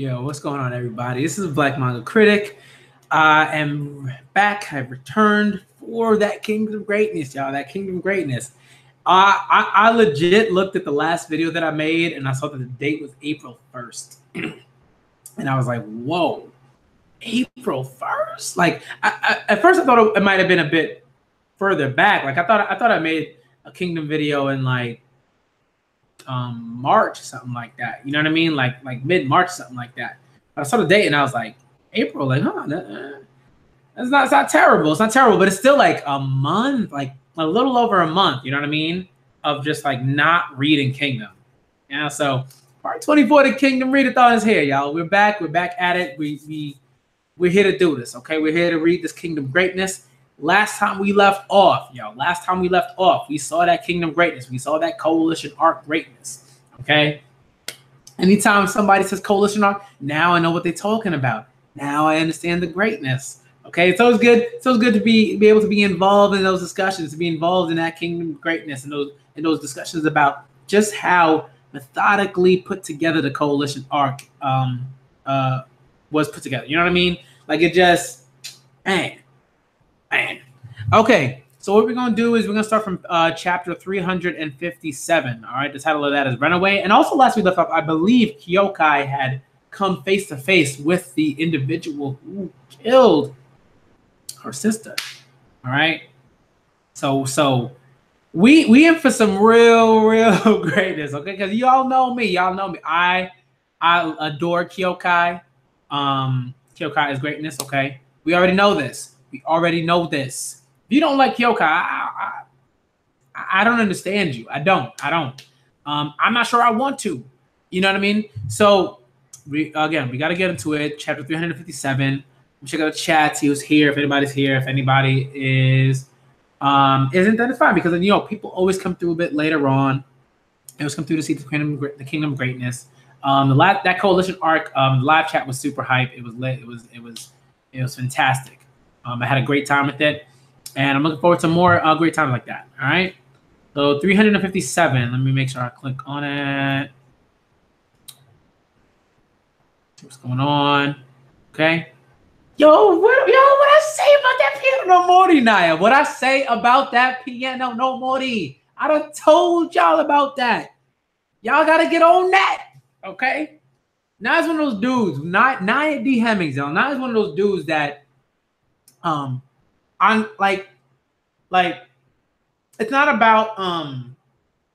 Yo, what's going on, everybody? This is Black Manga Critic. I am back. I've returned for that Kingdom Greatness, y'all. That Kingdom Greatness. I legit looked at the last video that I made, and I saw that the date was April 1st. And I was like, whoa, April 1st? Like, at first I thought it might have been a bit further back. Like, I thought I made a Kingdom video in, like, March, something like that. You know what I mean? Like mid-March, something like that. But I saw the date and I was like, April, like, huh, it's not terrible. It's not terrible, but it's still like a month, like a little over a month, you know what I mean? Of just like not reading Kingdom. Yeah, so part 24 of the Kingdom Read-A-Thon is here, y'all. We're back at it. We're here to do this, okay? We're here to read this Kingdom Greatness. Last time we left off, we saw that Kingdom Greatness. We saw that Coalition Arc greatness, okay? Anytime somebody says Coalition Arc, now I know what they're talking about. Now I understand the greatness, okay? It's always good. It's always good to be able to be involved in those discussions, to be involved in that Kingdom Greatness and those discussions about just how methodically put together the Coalition Arc was put together. You know what I mean? Like it just, man. Okay, so what we're going to do is we're going to start from chapter 357. All right, the title of that is Runaway. And also last we left off, I believe Kyokai had come face to face with the individual who killed her sister. All right, so we in for some real greatness, okay? Because y'all know me. I adore Kyokai. Kyokai is greatness, okay? We already know this. If you don't like Kyokai, I don't understand you. I don't. I'm not sure I want to. You know what I mean? So, we got to get into it. Chapter 357. Check out the chat, see who's here, if anybody's here. If anybody isn't, then it's fine. Because, you know, people always come through a bit later on. They always come through to see the Kingdom Greatness. That Coalition Arc, live chat was super hype. It was lit. It was fantastic. I had a great time with it, and I'm looking forward to more great times like that. All right, so 357. Let me make sure I click on it. See what's going on? Okay. What I say about that piano no mori, Naya? What I say about that piano no mori? I done told y'all about that. Y'all gotta get on that. Okay. Naya's one of those dudes. Naya D. Hemmings, y'all. Naya's one of those dudes that. I'm like it's not about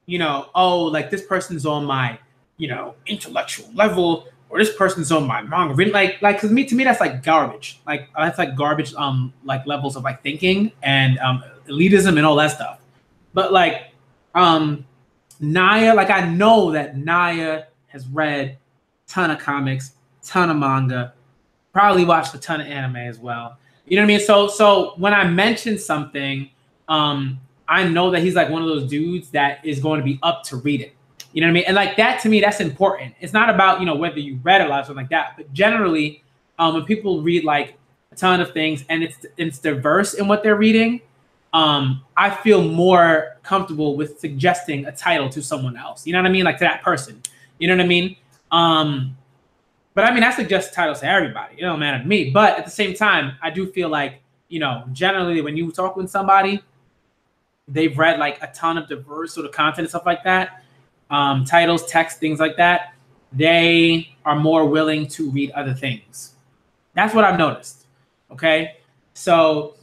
you know, oh, like this person's on my, you know, intellectual level, or this person's on my manga, like because to me that's like garbage. Like that's like garbage like levels of like thinking and elitism and all that stuff. But like Naya, like I know that Naya has read a ton of comics, ton of manga, probably watched a ton of anime as well. You know what I mean? So when I mention something, I know that he's like one of those dudes that is going to be up to read it. You know what I mean? And like that to me, that's important. It's not about, you know, whether you read a lot or something like that, but generally, when people read like a ton of things and it's diverse in what they're reading, I feel more comfortable with suggesting a title to someone else. You know what I mean? Like to that person. You know what I mean? But I mean, I suggest titles to everybody. It don't matter to me. But at the same time, I do feel like, you know, generally when you talk with somebody, they've read like a ton of diverse sort of content and stuff like that, titles, text, things like that. They are more willing to read other things. That's what I've noticed. Okay, so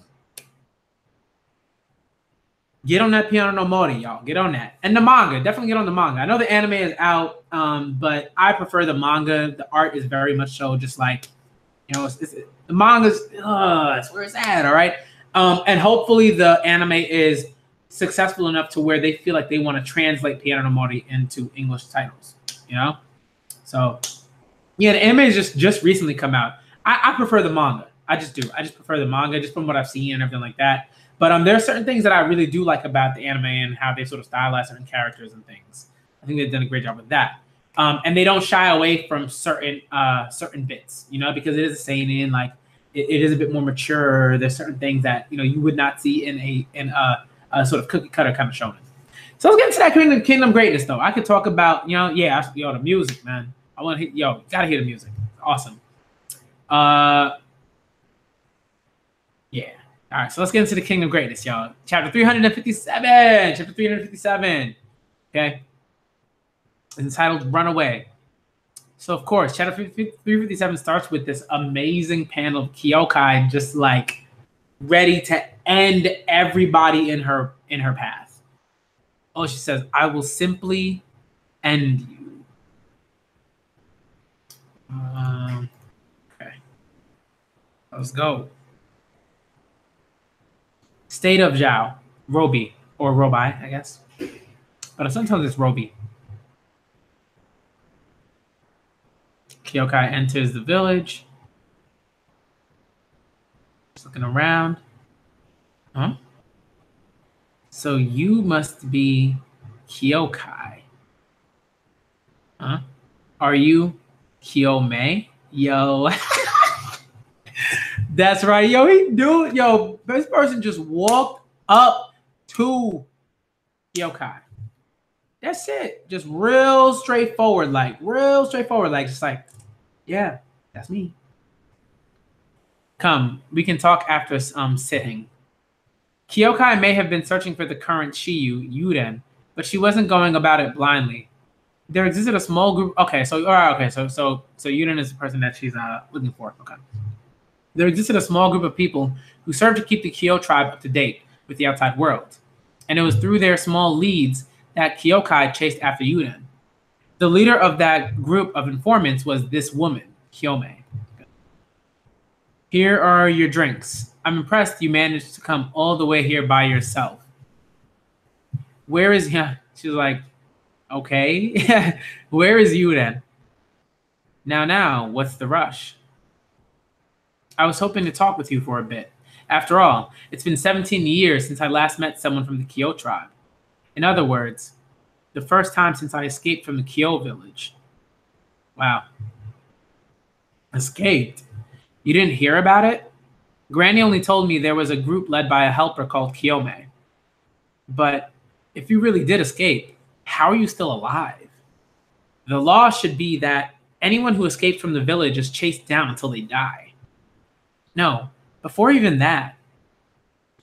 get on that piano no mori, y'all. Get on that. And the manga, definitely get on the manga. I know the anime is out, but I prefer the manga. The art is very much so just like, you know, the manga's, that's where it's at, all right? And hopefully the anime is successful enough to where they feel like they want to translate piano no mori into English titles, you know? So, yeah, the anime has just recently come out. I prefer the manga. I just do. I just prefer the manga just from what I've seen and everything like that. But there are certain things that I really do like about the anime and how they sort of stylize certain characters and things. I think they've done a great job with that. And they don't shy away from certain bits, you know, because it is a seinen, like it is a bit more mature. There's certain things that, you know, you would not see in a sort of cookie cutter kind of shonen. So let's get into that Kingdom Greatness though. I could talk about, you know, the music, man. I want to hear, gotta hear the music. Awesome. Yeah. All right, so let's get into the Kingdom of Greatness, y'all. Chapter 357. Chapter 357. Okay. It's entitled Runaway. So, of course, chapter 357 starts with this amazing panel of Kyokai just like ready to end everybody in her path. Oh, she says, I will simply end you. Okay. Let's go. State of Zhao. Roby. Or Robi, I guess. But sometimes it's Roby. Kyokai enters the village. Just looking around. Huh? So you must be Kyokai. Huh? Are you Kyomei? Yo. That's right. Yo, this person just walked up to Kyokai. That's it. Just real straightforward, like just like, yeah, that's me. Come, we can talk after sitting. Kyokai may have been searching for the current Shiyu, Yuden, but she wasn't going about it blindly. There existed a small group. Okay, so Yuden is the person that she's looking for. Okay. There existed a small group of people who served to keep the Kyo tribe up to date with the outside world, and it was through their small leads that Kyokai chased after Yuden. The leader of that group of informants was this woman, Kyomei. Here are your drinks. I'm impressed you managed to come all the way here by yourself. Where is he? She's like, okay. Where is Yuden? Now, what's the rush? I was hoping to talk with you for a bit. After all, it's been 17 years since I last met someone from the Kyo tribe. In other words, the first time since I escaped from the Kyo village. Wow. Escaped? You didn't hear about it? Granny only told me there was a group led by a helper called Kyomei. But if you really did escape, how are you still alive? The law should be that anyone who escapes from the village is chased down until they die. No, before even that,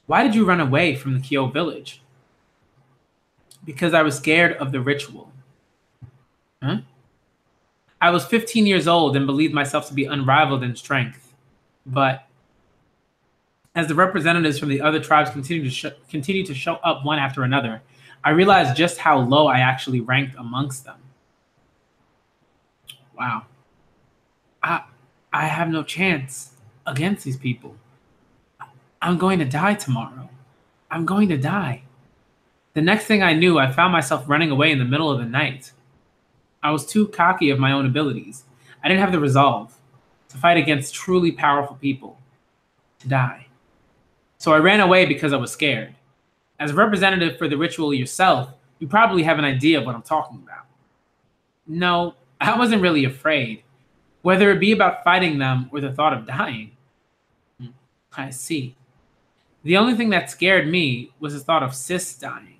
why did you run away from the Kyo village? Because I was scared of the ritual. Huh? I was 15 years old and believed myself to be unrivaled in strength. But as the representatives from the other tribes continued to show up one after another, I realized just how low I actually ranked amongst them. Wow. I have no chance against these people. I'm going to die tomorrow. I'm going to die. The next thing I knew, I found myself running away in the middle of the night. I was too cocky of my own abilities. I didn't have the resolve to fight against truly powerful people, to die. So I ran away because I was scared. As a representative for the ritual yourself, you probably have an idea of what I'm talking about. No, I wasn't really afraid, whether it be about fighting them or the thought of dying. I see. The only thing that scared me was the thought of Sis dying.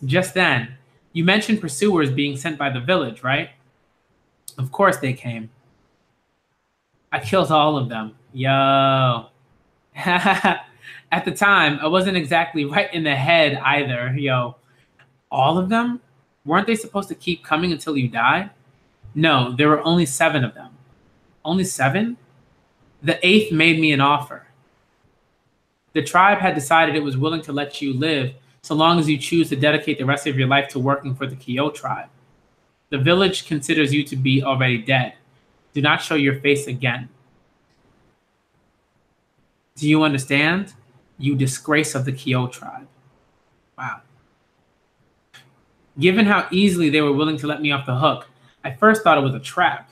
Just then, you mentioned pursuers being sent by the village, right? Of course they came. I killed all of them. Yo. At the time, I wasn't exactly right in the head either. Yo. All of them? Weren't they supposed to keep coming until you died? No, there were only 7 of them. Only 7? The 8th made me an offer. The tribe had decided it was willing to let you live so long as you choose to dedicate the rest of your life to working for the Kyo tribe. The village considers you to be already dead. Do not show your face again. Do you understand? You disgrace of the Kyo tribe. Wow. Given how easily they were willing to let me off the hook, I first thought it was a trap,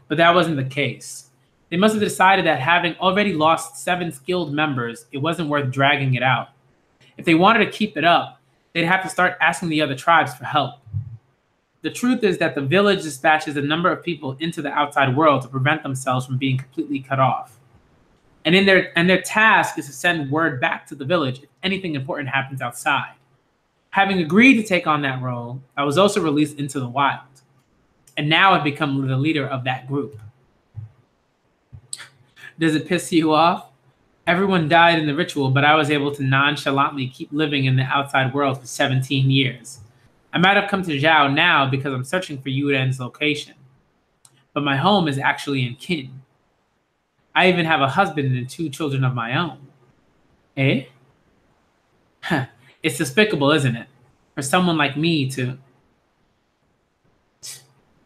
but that wasn't the case. They must have decided that having already lost 7 skilled members, it wasn't worth dragging it out. If they wanted to keep it up, they'd have to start asking the other tribes for help. The truth is that the village dispatches a number of people into the outside world to prevent themselves from being completely cut off. And their task is to send word back to the village if anything important happens outside. Having agreed to take on that role, I was also released into the wild. And now I've become the leader of that group. Does it piss you off? Everyone died in the ritual, but I was able to nonchalantly keep living in the outside world for 17 years. I might have come to Zhao now because I'm searching for Yuden's location, but my home is actually in Qin. I even have a husband and 2 children of my own. Eh? Huh. It's despicable, isn't it? For someone like me to...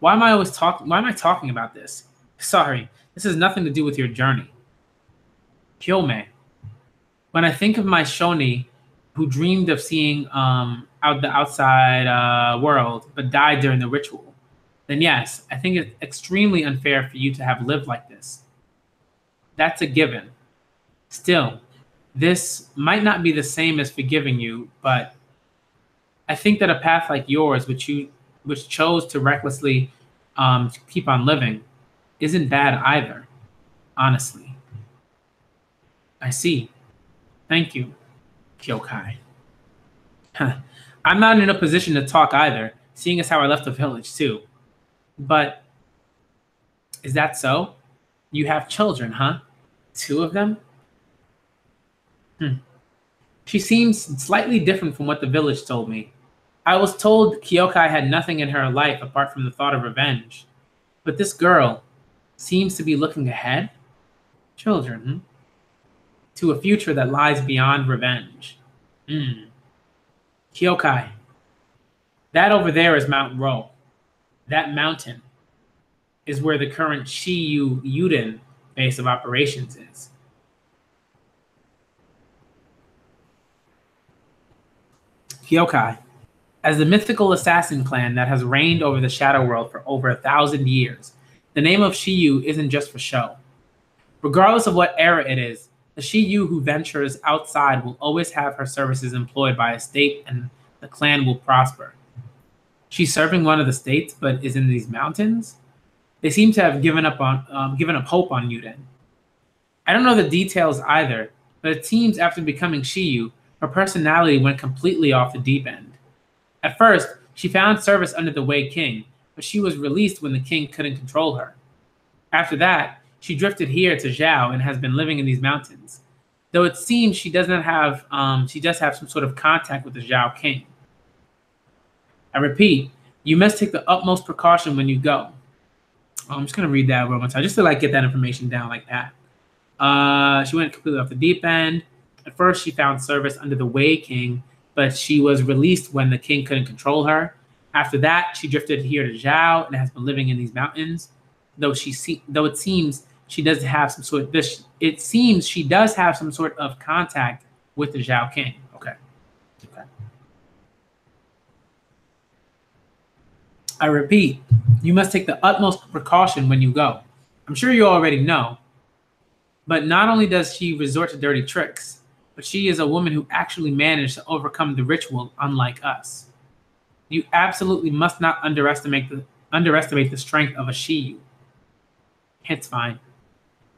Why am I talking about this? Sorry, this has nothing to do with your journey. Kyome. When I think of my Shoni, who dreamed of seeing out the outside world, but died during the ritual, then yes, I think it's extremely unfair for you to have lived like this. That's a given. Still, this might not be the same as forgiving you, but I think that a path like yours, which chose to recklessly keep on living, isn't bad either, honestly. I see. Thank you, Kyokai. I'm not in a position to talk either, seeing as how I left the village too. But is that so? You have children, huh? 2 of them? She seems slightly different from what the village told me. I was told Kyokai had nothing in her life apart from the thought of revenge. But this girl seems to be looking ahead. Children, to a future that lies beyond revenge. Kyokai, that over there is Mount Ro. That mountain is where the current Shiyu Yuden base of operations is. Kyokai, as the mythical assassin clan that has reigned over the Shadow World for over 1,000 years, the name of Shiyu isn't just for show. Regardless of what era it is, the Shiyu who ventures outside will always have her services employed by a state, and the clan will prosper. She's serving one of the states, but is in these mountains. They seem to have given up hope on Yuden. I don't know the details either, but it seems after becoming Shiyu, her personality went completely off the deep end. At first, she found service under the Wei King, but she was released when the king couldn't control her. After that, she drifted here to Zhao and has been living in these mountains. Though it seems she does have some sort of contact with the Zhao king. I repeat, you must take the utmost precaution when you go. I'm just gonna read that one more time, just to get that information down like that. She went completely off the deep end. At first, she found service under the Wei King, but she was released when the king couldn't control her. After that, she drifted here to Zhao and has been living in these mountains. Though it seems she does have some sort of contact with the Zhao king. Okay. I repeat, you must take the utmost precaution when you go. I'm sure you already know. But not only does she resort to dirty tricks, but she is a woman who actually managed to overcome the ritual, unlike us. You absolutely must not underestimate the strength of a Shiyu. It's fine.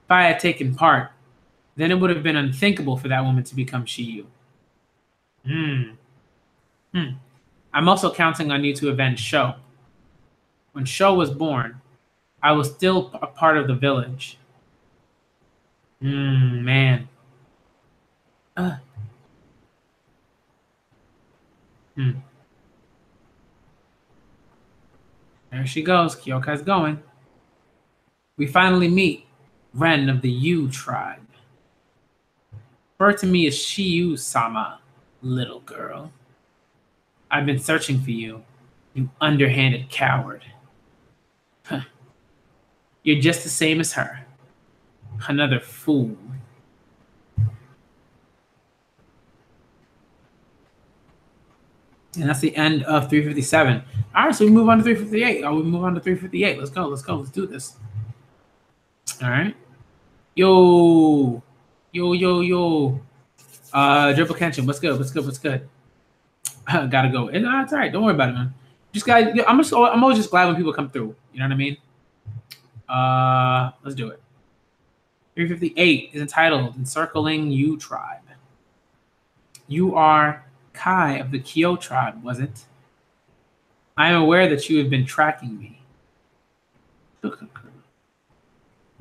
If I had taken part, then it would have been unthinkable for that woman to become Shiyu. I'm also counting on you to avenge Sho. When Sho was born, I was still a part of the village. Man. There she goes. Kyokai's going. We finally meet Ren of the Yu tribe. Refer to me as Shiyu-sama, little girl. I've been searching for you, you underhanded coward. You're just the same as her. Another fool. And that's the end of 357. All right, so we move on to 358. We move on to 358. Let's go. Let's do this. All right. Yo. Dribble Kenshin, what's good? Gotta go. It's all right. Don't worry about it, man. I'm always just glad when people come through. You know what I mean? Let's do it. 358 is entitled Encircling Yu Tribe. You are Kai of the Kyo tribe, was it? I am aware that you have been tracking me.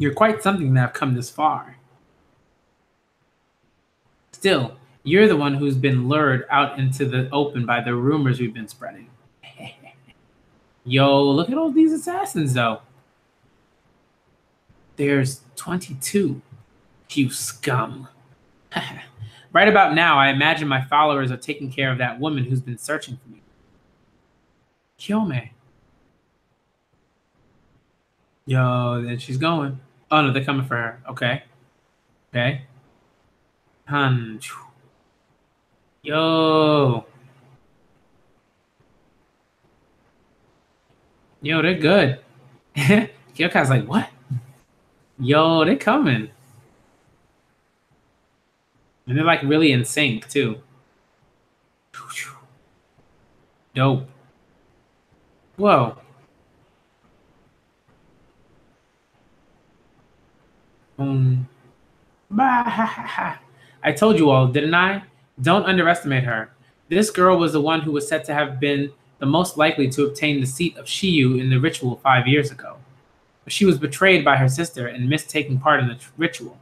You're quite something to have come this far. Still, you're the one who's been lured out into the open by the rumors we've been spreading. Yo, look at all these assassins, though. There's 22. You scum. Right about now, I imagine my followers are taking care of that woman who's been searching for me. Kyome. Yo, then she's going. Oh, no, they're coming for her. Okay. Okay. Yo. Yo, they're good. Kyoka's like, what? Yo, they're coming. And they're like really in sync too. Dope. Whoa. I told you all, didn't I? Don't underestimate her. This girl was the one who was said to have been the most likely to obtain the seat of Shiyu in the ritual 5 years ago. But she was betrayed by her sister and missed taking part in the ritual.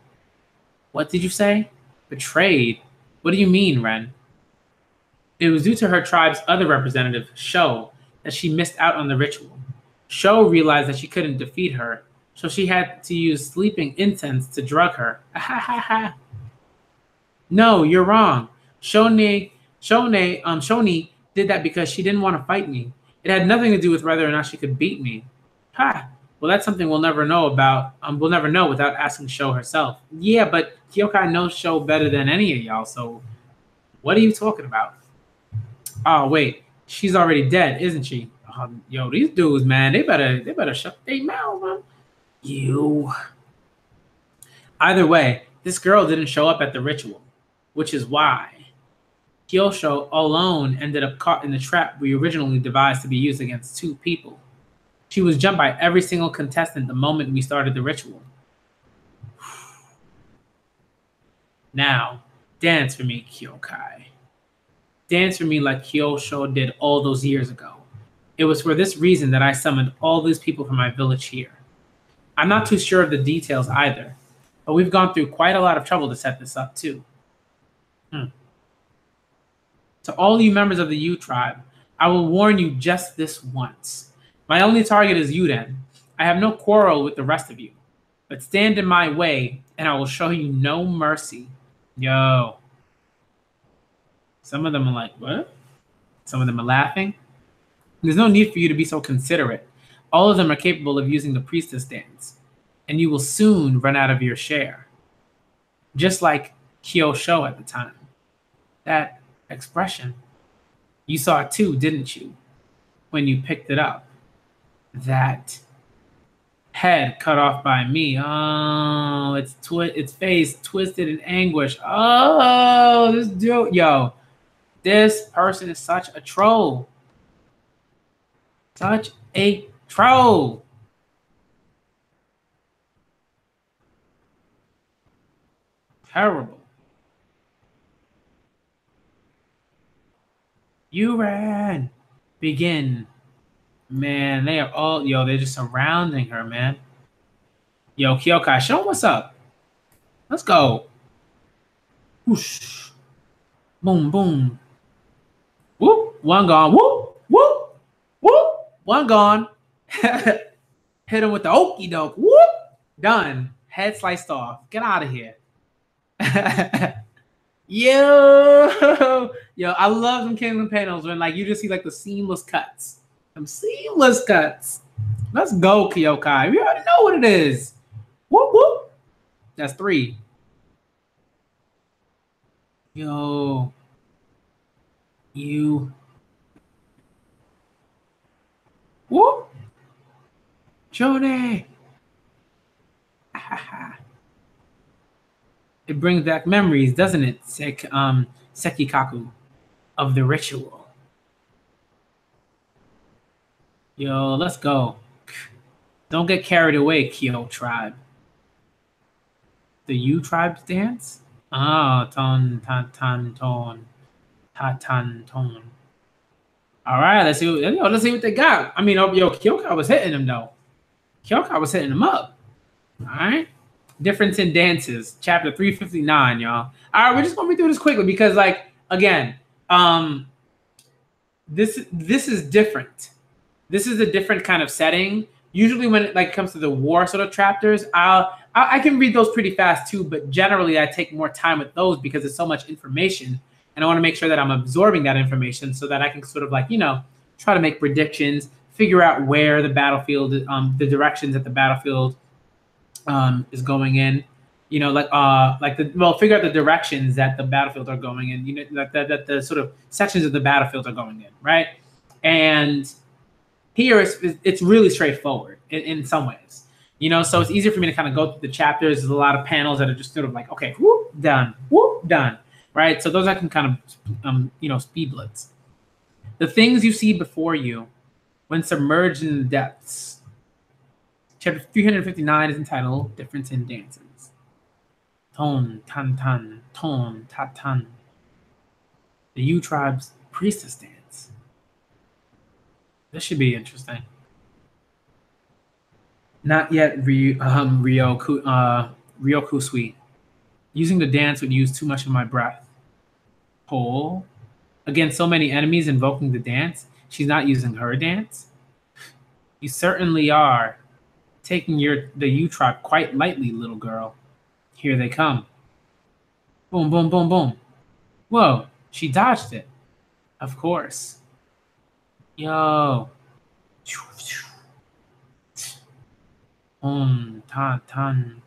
What did you say? Betrayed? What do you mean, Ren? It was due to her tribe's other representative, Sho, that she missed out on the ritual. Sho realized that she couldn't defeat her, so she had to use sleeping incense to drug her. No, you're wrong. Shoni did that because she didn't want to fight me. It had nothing to do with whether or not she could beat me. Ha! Well, that's something we'll never know about. We'll never know without asking Sho herself. Yeah, but Kyokai knows Sho better than any of y'all, so what are you talking about? Oh, wait. She's already dead, isn't she? Yo, these dudes, man, they better shut their mouth, man. You. Either way, this girl didn't show up at the ritual, which is why Kyosho alone ended up caught in the trap we originally devised to be used against 2 people. She was jumped by every single contestant the moment we started the ritual. Now, dance for me, Kyokai. Dance for me like Kyosho did all those years ago. It was for this reason that I summoned all these people from my village here. I'm not too sure of the details either, but we've gone through quite a lot of trouble to set this up too. To all you members of the U tribe, I will warn you just this once. My only target is Yuden. I have no quarrel with the rest of you, but stand in my way and I will show you no mercy. Yo. Some of them are like, what? Some of them are laughing. There's no need for you to be so considerate. All of them are capable of using the priestess dance, and you will soon run out of your share. Just like Kyosho at the time. That expression. You saw it too, didn't you? When you picked it up. That head cut off by me. Oh, its face twisted in anguish. Oh, this dude, yo, this person is such a troll. Such a troll. Terrible. You ran. Begin. Man, they are all, yo, they're just surrounding her, man. Yo, Kyokai, show them what's up. Let's go. Whoosh. Boom, boom. Whoop, one gone. Whoop, whoop, whoop, one gone. Hit him with the okie doke. Whoop, done. Head sliced off. Get out of here. Yo, I love them Kingdom panels when like you just see like the seamless cuts. Some seamless cuts. Let's go, Kyokai. We already know what it is. Whoop whoop. That's 3. Yo. You. Whoop. Jone. It brings back memories, doesn't it, Sekikaku, of the ritual. Yo, let's go. Don't get carried away, Kyo tribe. The U tribe's dance? Ah, ton. All right, let's see what they got. I mean, yo, Kyokai was hitting him though. Kyokai was hitting him up. All right. Difference in dances, chapter 359, y'all. All right, we're just gonna be doing this quickly because, like, again, this is different. This is a different kind of setting. Usually, when it like comes to the war sort of chapters, I can read those pretty fast too. But generally, I take more time with those because it's so much information, and I want to make sure that I'm absorbing that information so that I can sort of like try to make predictions, figure out where the battlefield, the directions that the battlefield is going in. Figure out the directions that the battlefield are going in. That the sort of sections of the battlefield are going in, right? And here it's really straightforward in some ways, so it's easier for me to kind of go through the chapters. There's a lot of panels that are just sort of like, okay, whoop, done, right? So those I can kind of speed blitz. The things you see before you when submerged in the depths. Chapter 359 is entitled Difference in Dances. Ton, tan, tan, ton, ta, tan. The U tribe's priestess dance. This should be interesting. Not yet Ryokusui. Using the dance would use too much of my breath. Hole. Against so many enemies invoking the dance, she's not using her dance? You certainly are. Taking the U tribe quite lightly, little girl. Here they come. Boom, boom, boom, boom. Whoa, she dodged it. Of course. Yo. Tan, tan.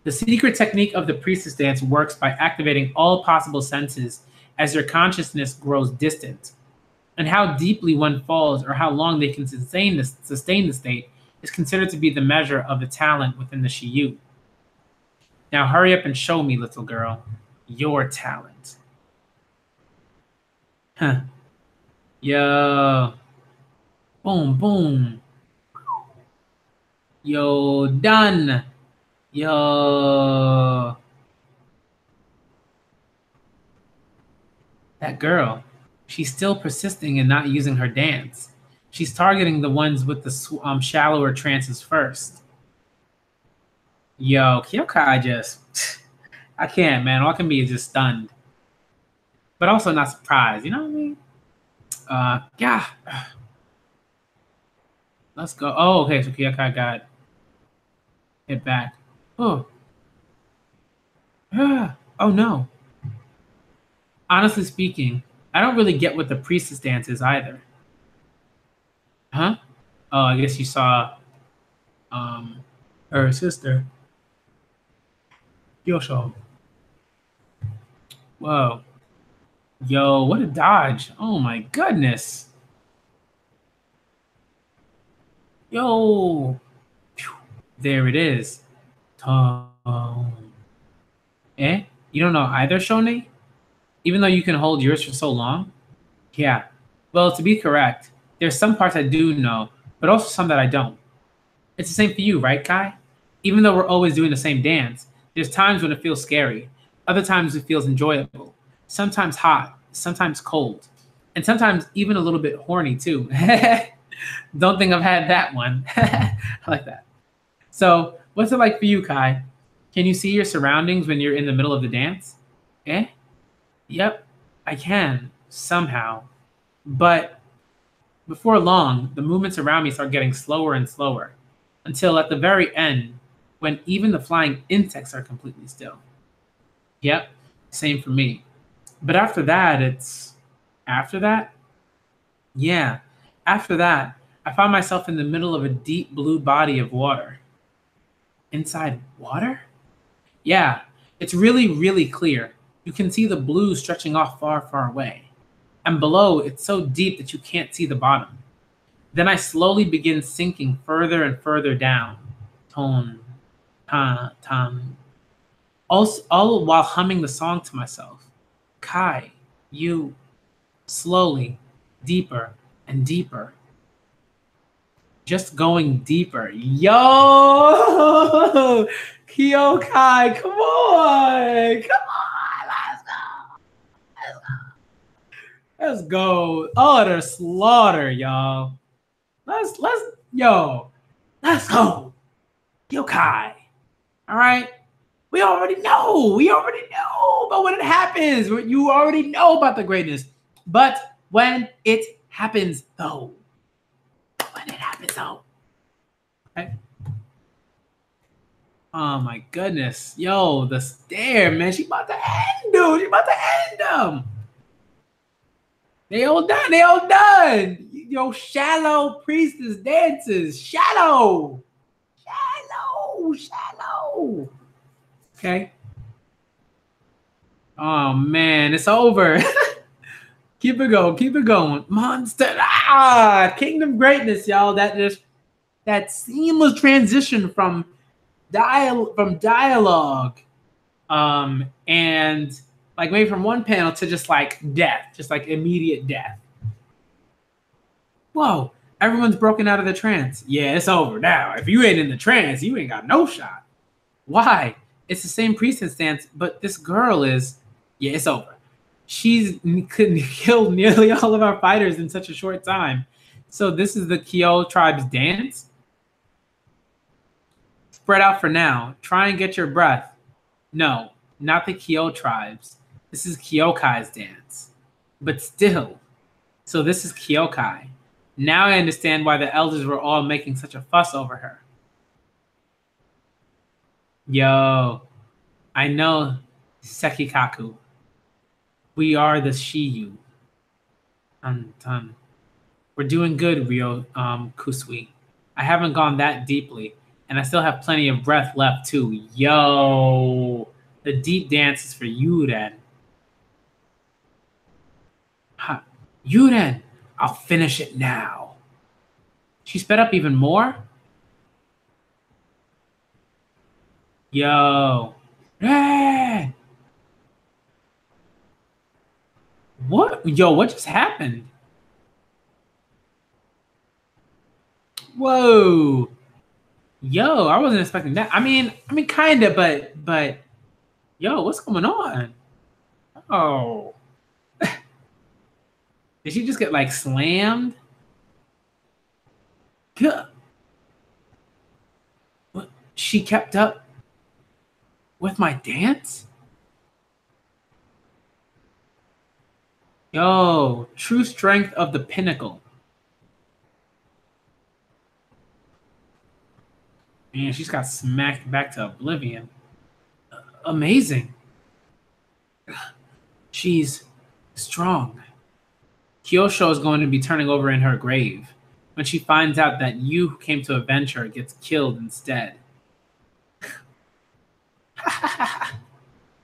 The secret technique of the priestess dance works by activating all possible senses as your consciousness grows distant. And how deeply one falls or how long they can sustain the state is considered to be the measure of the talent within the Shiyu. Now hurry up and show me, little girl, your talent. Huh. Yo. Boom, boom. Yo, done. Yo. That girl, she's still persisting in not using her dance. She's targeting the ones with the shallower trances first. Yo, Kyokai just... I can't, man. All I can be is just stunned. But also not surprised, you know what I mean? Yeah. Let's go. Oh, okay, so Kyokai got hit back. Oh. Oh, no. Honestly speaking, I don't really get what the priestess dance is either. Huh? Oh, I guess you saw her sister. Yosho. Whoa. Yo, what a dodge. Oh my goodness. Yo. There it is. Eh? You don't know either, Shone? Even though you can hold yours for so long? Yeah. Well, to be correct, there's some parts I do know, but also some that I don't. It's the same for you, right, Kai? Even though we're always doing the same dance, there's times when it feels scary. Other times it feels enjoyable. Sometimes hot, sometimes cold. And sometimes even a little bit horny, too. Don't think I've had that one. I like that. So, what's it like for you, Kai? Can you see your surroundings when you're in the middle of the dance? Eh? Yep, I can, somehow. But before long, the movements around me start getting slower and slower, until at the very end, when even the flying insects are completely still. Yep, same for me. But after that, after that? Yeah, after that, I found myself in the middle of a deep blue body of water. Inside water? Yeah, it's really, really clear. You can see the blue stretching off far, far away. And below, it's so deep that you can't see the bottom. Then I slowly begin sinking further and further down. Ton, ta, tam. All while humming the song to myself. Kai, you, slowly, deeper and deeper. Just going deeper. Yo! Kyokai, come on! Come on! Let's go. Utter slaughter, y'all. Let's go. Kyokai. All right. We already know. We already know. But when it happens, you already know about the greatness. But when it happens, though. When it happens, though. Okay. Oh my goodness. Yo, the stare, man. She about to end, dude. She about to end them. They all done. They all done. Yo, shallow priestess dances. Shallow. Shallow. Shallow. Okay. Oh man, it's over. Keep it going. Keep it going. Monster. Ah, Kingdom Greatness, y'all. That seamless transition from dialogue, and like maybe from one panel to just like death, just like immediate death. Whoa, everyone's broken out of the trance. Yeah, it's over now. If you ain't in the trance, you ain't got no shot. Why? It's the same priestess stance, but this girl is, yeah, it's over. She's killed nearly all of our fighters in such a short time. So this is the Kyo tribe's dance. Spread out for now. Try and get your breath. No, not the Kyo tribes. This is Kyokai's dance. But still. So this is Kyokai. Now I understand why the elders were all making such a fuss over her. Yo, I know, Sekikaku. We are the Shiyu. We're doing good, Ryo Kusui. I haven't gone that deeply, and I still have plenty of breath left too. Yo, the deep dance is for Yuren. Ha, Yuren, I'll finish it now. She sped up even more? Yo. Hey! What? Yo, what just happened? Whoa. Yo, I wasn't expecting that. I mean, kind of, but, yo, what's going on? Oh. Did she just get, like, slammed? What? She kept up with my dance? Yo, true strength of the pinnacle. Man, she's got smacked back to oblivion. Amazing. She's strong. Kyosho is going to be turning over in her grave when she finds out that you who came to avenge her gets killed instead.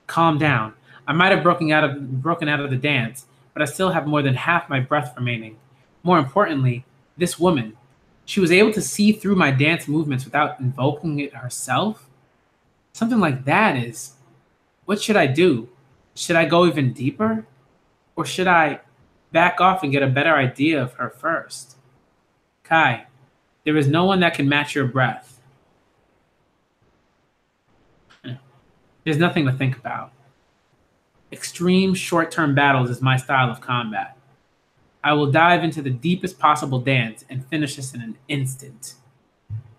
Calm down. I might have broken out of the dance, but I still have more than half my breath remaining. More importantly, this woman, she was able to see through my dance movements without invoking it herself? Something like that is... What should I do? Should I go even deeper? Or should I back off and get a better idea of her first? Kai, there is no one that can match your breath. There's nothing to think about. Extreme short-term battles is my style of combat. I will dive into the deepest possible dance and finish this in an instant.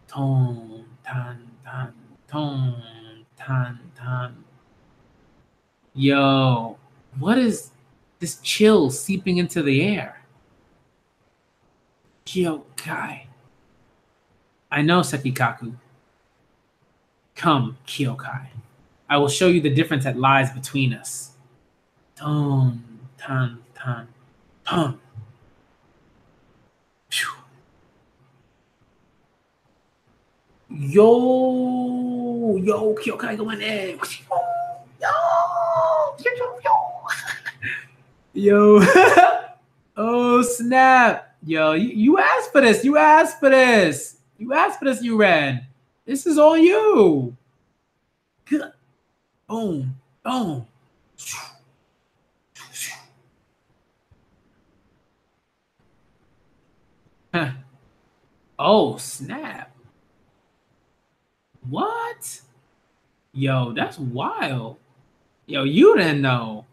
Ton, tan, tan, ton, tan, tan. Yo, what is this chill seeping into the air? Kyokai. I know, Sekikaku. Come, Kyokai. I will show you the difference that lies between us. Ton, tan, tan, ton. Yo, Kyokai going in. Yo. Oh, snap. Yo, you asked for this. You asked for this. You asked for this, you ran. This is all you. Boom. Boom. Oh, snap. What? Yo, that's wild. Yo, you didn't know.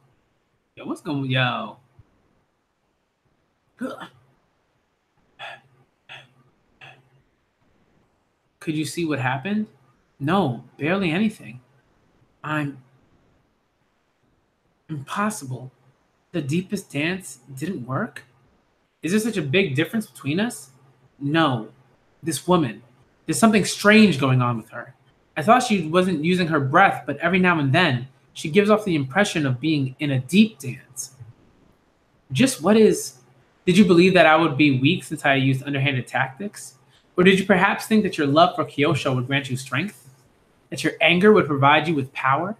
Yo, what's going on? Yo. Could you see what happened? No, barely anything. I'm impossible. The deepest dance didn't work? Is there such a big difference between us? No. This woman. There's something strange going on with her. I thought she wasn't using her breath, but every now and then she gives off the impression of being in a deep dance. Just what is. Did you believe that I would be weak since I used underhanded tactics? Or did you perhaps think that your love for Kyosho would grant you strength? That your anger would provide you with power?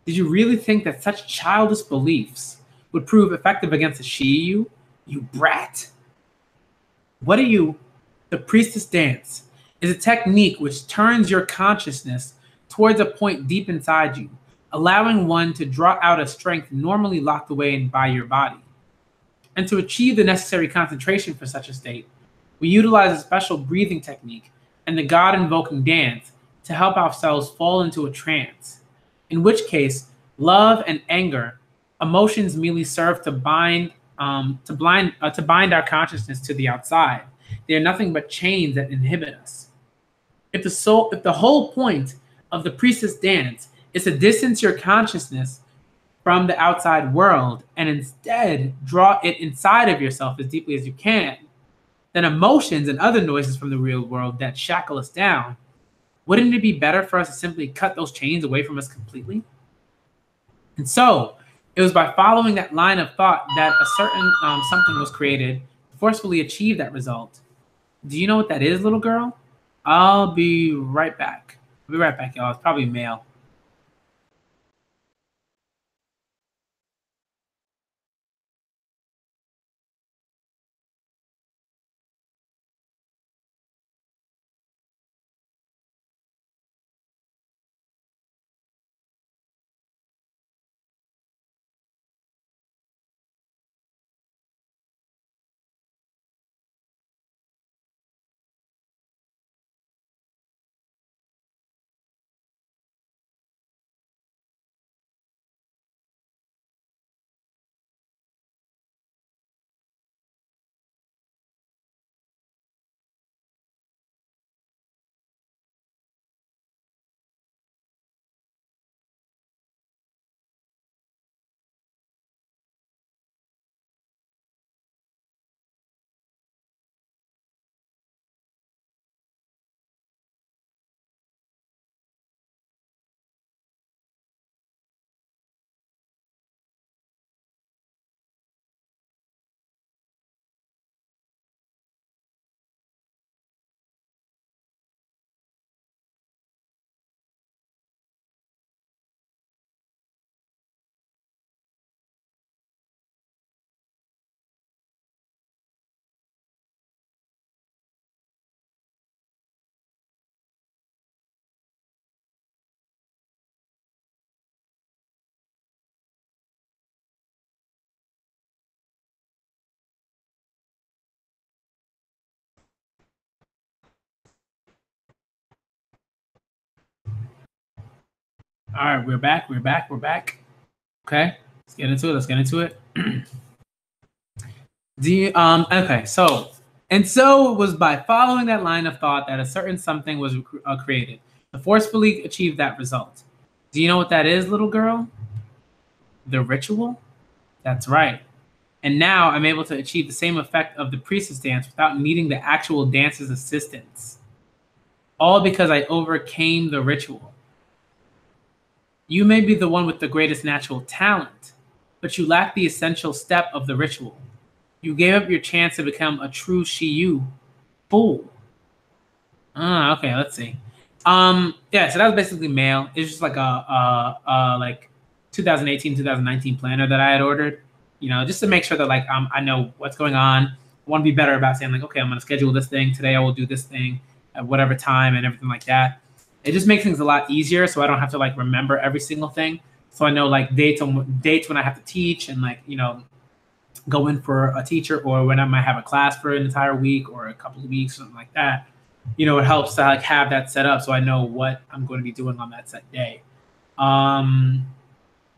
Did you really think that such childish beliefs would prove effective against a Shiyu? You brat? What are you? The priestess dance is a technique which turns your consciousness towards a point deep inside you, allowing one to draw out a strength normally locked away by your body. And to achieve the necessary concentration for such a state, we utilize a special breathing technique and the God invoking dance to help ourselves fall into a trance. In which case, love and anger, emotions merely serve to bind our consciousness to the outside. They are nothing but chains that inhibit us. If the whole point of the priestess dance is to distance your consciousness from the outside world and instead draw it inside of yourself as deeply as you can, then emotions and other noises from the real world that shackle us down, wouldn't it be better for us to simply cut those chains away from us completely? And so, it was by following that line of thought that a certain something was created to forcefully achieve that result. Do you know what that is, little girl? I'll be right back. I'll be right back, y'all. It's probably mail. All right, we're back. We're back. We're back. Okay, let's get into it. Let's get into it. Okay, so it was by following that line of thought that a certain something was created to forcefully achieve that result. Do you know what that is, little girl? The ritual? That's right. And now I'm able to achieve the same effect of the priestess dance without needing the actual dance's assistance. All because I overcame the ritual. You may be the one with the greatest natural talent, but you lack the essential step of the ritual. You gave up your chance to become a true Shiyu. Fool. Okay, let's see. Yeah, so that was basically mail. It's just like a like 2018, 2019 planner that I had ordered, just to make sure that like I know what's going on. I want to be better about saying like, okay, I'm gonna schedule this thing today. I will do this thing at whatever time and everything like that. It just makes things a lot easier, so I don't have to like remember every single thing. So I know like dates when I have to teach and like go in for a teacher or when I might have a class for an entire week or a couple of weeks, something like that. It helps to like have that set up so I know what I'm going to be doing on that set day. So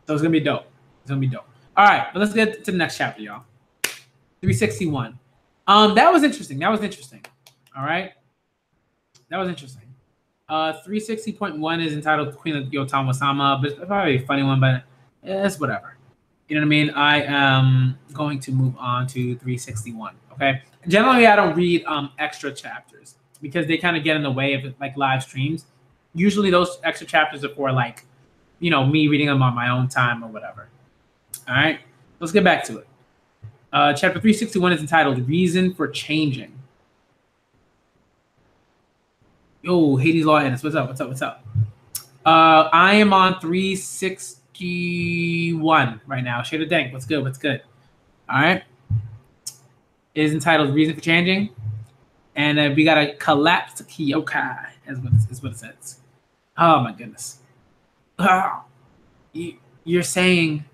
it's gonna be dope. It's gonna be dope. All right, but let's get to the next chapter, y'all. 361. That was interesting. All right. That was interesting. 360.1 is entitled Queen of Yotama-sama, but it's probably a funny one, but it's whatever. You know what I mean? I am going to move on to 361. Okay. Generally, I don't read extra chapters because they kind of get in the way of like live streams. Usually, those extra chapters are for like, me reading them on my own time or whatever. All right. Let's get back to it. Chapter 361 is entitled Reason for Changing. Yo, Hades Law Ennis. What's up? What's up? What's up? I am on 361 right now. Shade of Dank. What's good? What's good? All right. It is entitled Reason for Changing. And we got a collapsed Kyokai, is what it says. Oh, my goodness. Oh, you're saying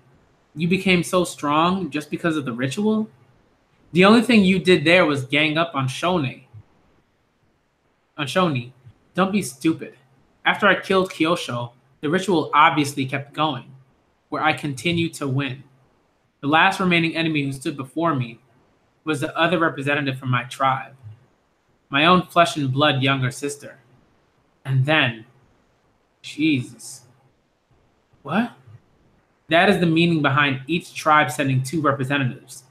you became so strong just because of the ritual? The only thing you did there was gang up on Shoni. Don't be stupid. After I killed Kyosho, the ritual obviously kept going, where I continued to win. The last remaining enemy who stood before me was the other representative from my tribe, my own flesh and blood younger sister. And then, Jesus. What? That is the meaning behind each tribe sending 2 representatives.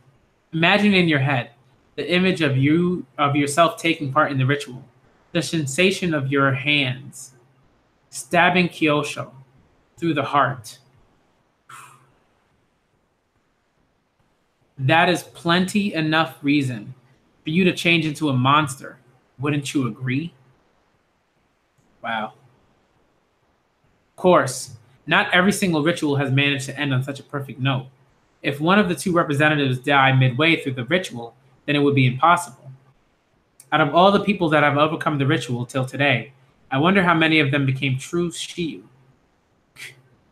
Imagine in your head the image of yourself taking part in the ritual, the sensation of your hands stabbing Kyosho through the heart. That is plenty enough reason for you to change into a monster. Wouldn't you agree? Wow. Of course, not every single ritual has managed to end on such a perfect note. If one of the 2 representatives die midway through the ritual, then it would be impossible. Out of all the people that have overcome the ritual till today, I wonder how many of them became true Shiyu.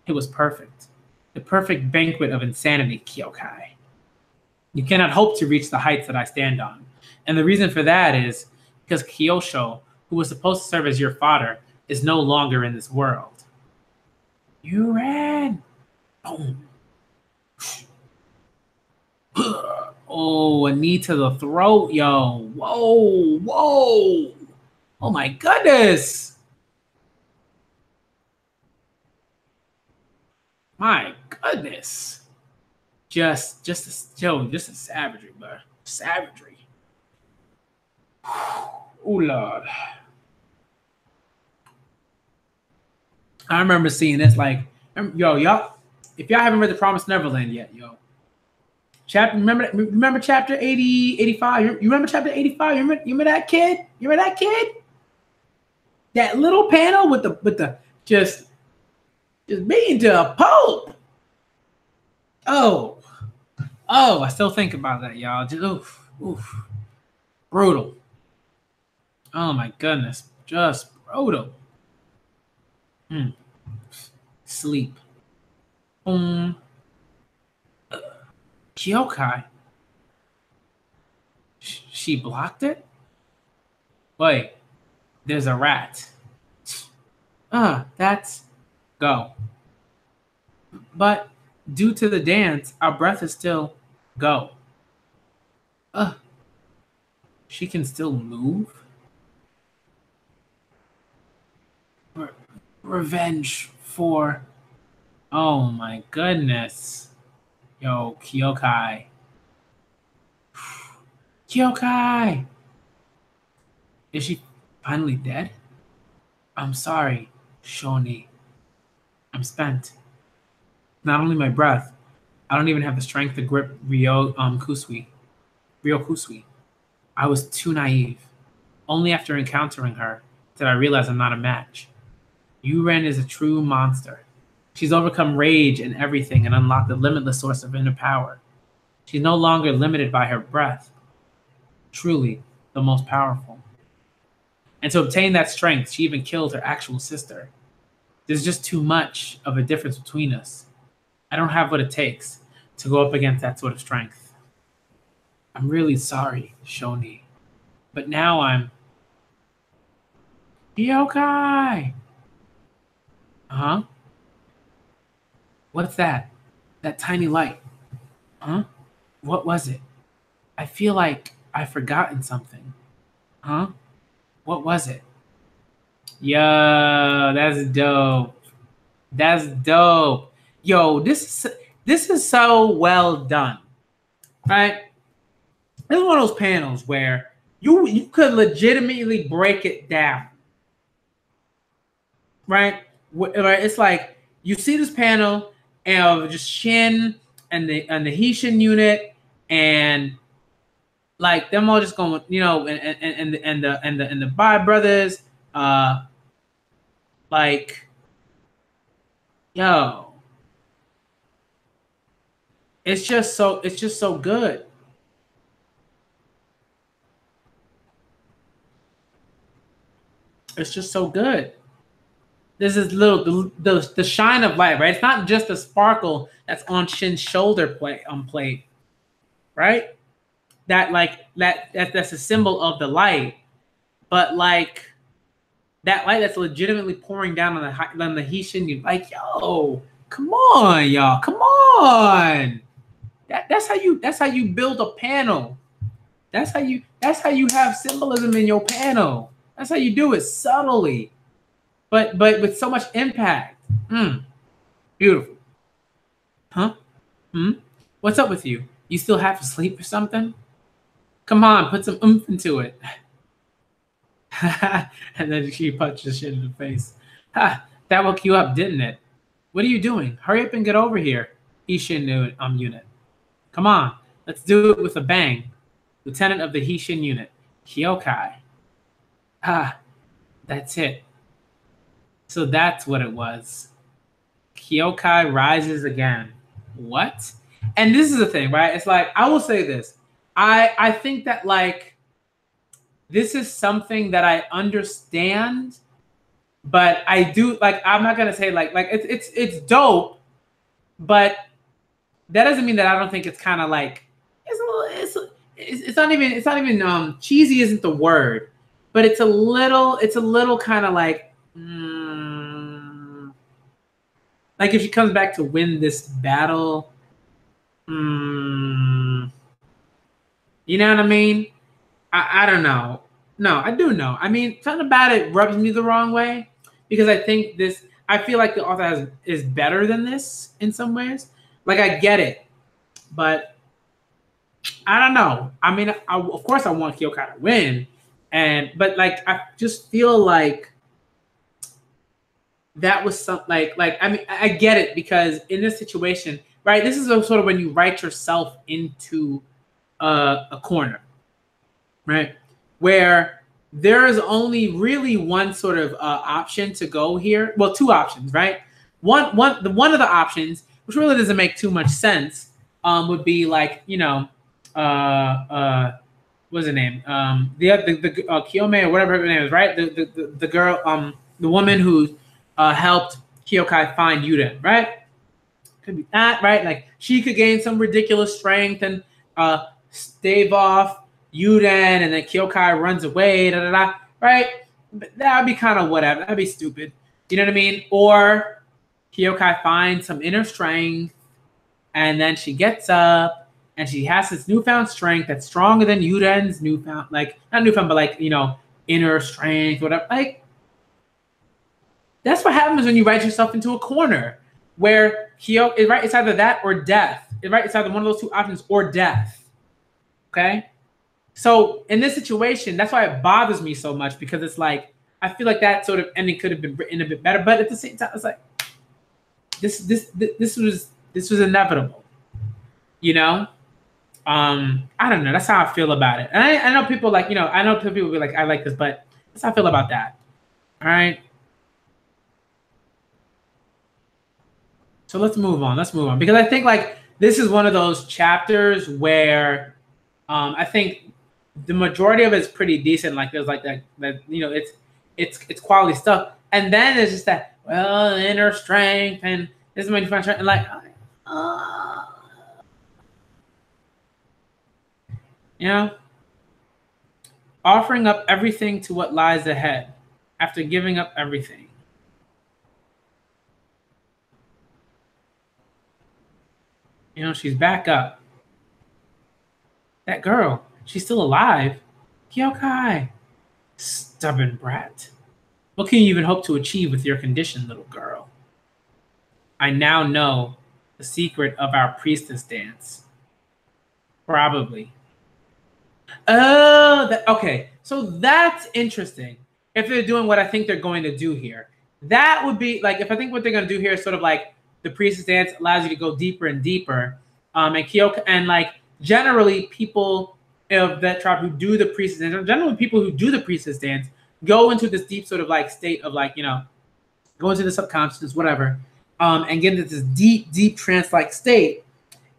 It was perfect. The perfect banquet of insanity, Kyokai. You cannot hope to reach the heights that I stand on. And the reason for that is because Kyosho, who was supposed to serve as your fodder, is no longer in this world. You ran. Boom. Oh, a knee to the throat, yo. Whoa, whoa. Oh my goodness. My goodness. Just a savagery, bro. Savagery. Oh, Lord. I remember seeing this, like, y'all, if y'all haven't read The Promised Neverland yet, yo. Remember chapter 80, 85? You remember chapter 85? You remember that kid? You remember that kid? That little panel with the just being to a pope. Oh, I still think about that, y'all. Just oof. Brutal. Oh my goodness. Just brutal. Sleep. Kyokai. She blocked it? Wait, there's a rat. That's go. But due to the dance, our breath is still go. She can still move? Revenge for... Oh my goodness. Yo, Kyokai. Kyokai! Is she finally dead? I'm sorry, Shoni. I'm spent. Not only my breath, I don't even have the strength to grip Ryo Kusui. I was too naive. Only after encountering her did I realize I'm not a match. Yuren is a true monster. She's overcome rage and everything and unlocked a limitless source of inner power. She's no longer limited by her breath. Truly, the most powerful. And to obtain that strength, she even killed her actual sister. There's just too much of a difference between us. I don't have what it takes to go up against that sort of strength. I'm really sorry, Shoni. But now I'm... Yokai! Huh? What's that? That tiny light. Huh? What was it? I feel like I've forgotten something. Huh? What was it? Yo, that's dope. That's dope. Yo, this is so well done, right? This is one of those panels where you could legitimately break it down, right? It's like you see this panel of just Shin and the Heshin unit, and like them all just going, you know, and the Bai brothers, like, yo, it's just so good. It's just so good. This is the shine of light, right? It's not just the sparkle that's on Shin's shoulder plate, right? That's a symbol of the light, but like that light that's legitimately pouring down on the Heshin, you like, yo, come on, y'all, come on. That's how you build a panel. That's how you have symbolism in your panel. That's how you do it subtly, but with so much impact. Beautiful. Huh? What's up with you? You still half asleep or something? Come on, put some oomph into it. And then she punches Shin in the face. Ha! That woke you up, didn't it? What are you doing? Hurry up and get over here, Heshin unit. Come on, let's do it with a bang. Lieutenant of the Heshin unit, Kyokai. Ah, that's it. So that's what it was. Kyokai rises again. What? And this is the thing, right? It's like, I will say this. I think that like this is something that I understand, but I do like, I'm not gonna say like it's dope, but that doesn't mean that I don't think it's kind of like it's not even cheesy isn't the word, but it's a little kind of like if she comes back to win this battle, you know what I mean? I don't know. No, I do know. I mean, something about it rubs me the wrong way because I think I feel like the author is better than this in some ways. Like, I get it, but I don't know. I mean, of course I want Kyokai to win, but like I just feel like that was something like I mean, I get it because in this situation, right? This is sort of when you write yourself into a corner, right? Where there is only really one sort of option to go here. Well, two options, right? One of the options, which really doesn't make too much sense, would be like, you know, what's her name? The Kiyome or whatever her name is, right? The girl, the woman who helped Kyokai find Yuden, right? Could be that, right? Like she could gain some ridiculous strength and stave off Yuden, and then Kyokai runs away, right? But that would be kind of whatever. That'd be stupid. You know what I mean? Or Kyokai finds some inner strength, and then she gets up, and she has this newfound strength that's stronger than Yuden's newfound, like, not newfound, but like, you know, inner strength, whatever. Like, that's what happens when you write yourself into a corner where right? It's either that or death. Right? It's either one of those two options or death. Okay? So in this situation, that's why it bothers me so much, because it's like, I feel like that sort of ending could have been written a bit better, but at the same time, it's like, this was inevitable, you know? I don't know. That's how I feel about it. And I know people like, you know, I know people will be like, I like this, but that's how I feel about that. All right. So let's move on. Because I think like this is one of those chapters where I think the majority of it is pretty decent. Like there's like that you know, it's quality stuff. And then there's just that, well, inner strength and this is my different strength, and like you know, offering up everything to what lies ahead after giving up everything. You know, she's back up. That girl, she's still alive. Kyokai, stubborn brat. What can you even hope to achieve with your condition, little girl? I now know the secret of our priestess dance. Probably. Oh, okay. So that's interesting. If they're doing what I think they're going to do here, that would be like if I think what they're going to do here is sort of like the priestess dance allows you to go deeper and deeper. And Kyoka and like generally people of that tribe who do the priestess dance, or generally people who do the priestess dance, go into this deep sort of like state of like go into the subconscious, whatever, and get into this deep trance-like state.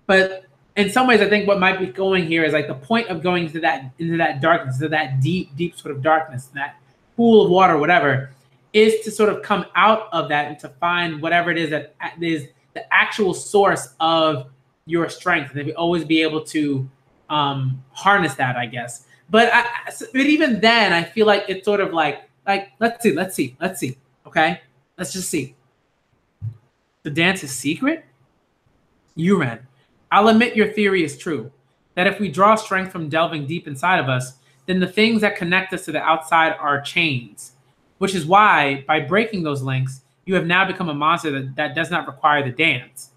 But in some ways, I think what might be going here is like the point of going into that darkness, to that deep sort of darkness, that pool of water, whatever, is to sort of come out of that and to find whatever it is that is the actual source of your strength, and to always be able to harness that, I guess. But even then, I feel like it's sort of like let's see, okay, let's just see. The dance is secret. Yuren, I'll admit your theory is true, that if we draw strength from delving deep inside of us, then the things that connect us to the outside are chains, which is why, by breaking those links, you have now become a monster that does not require the dance.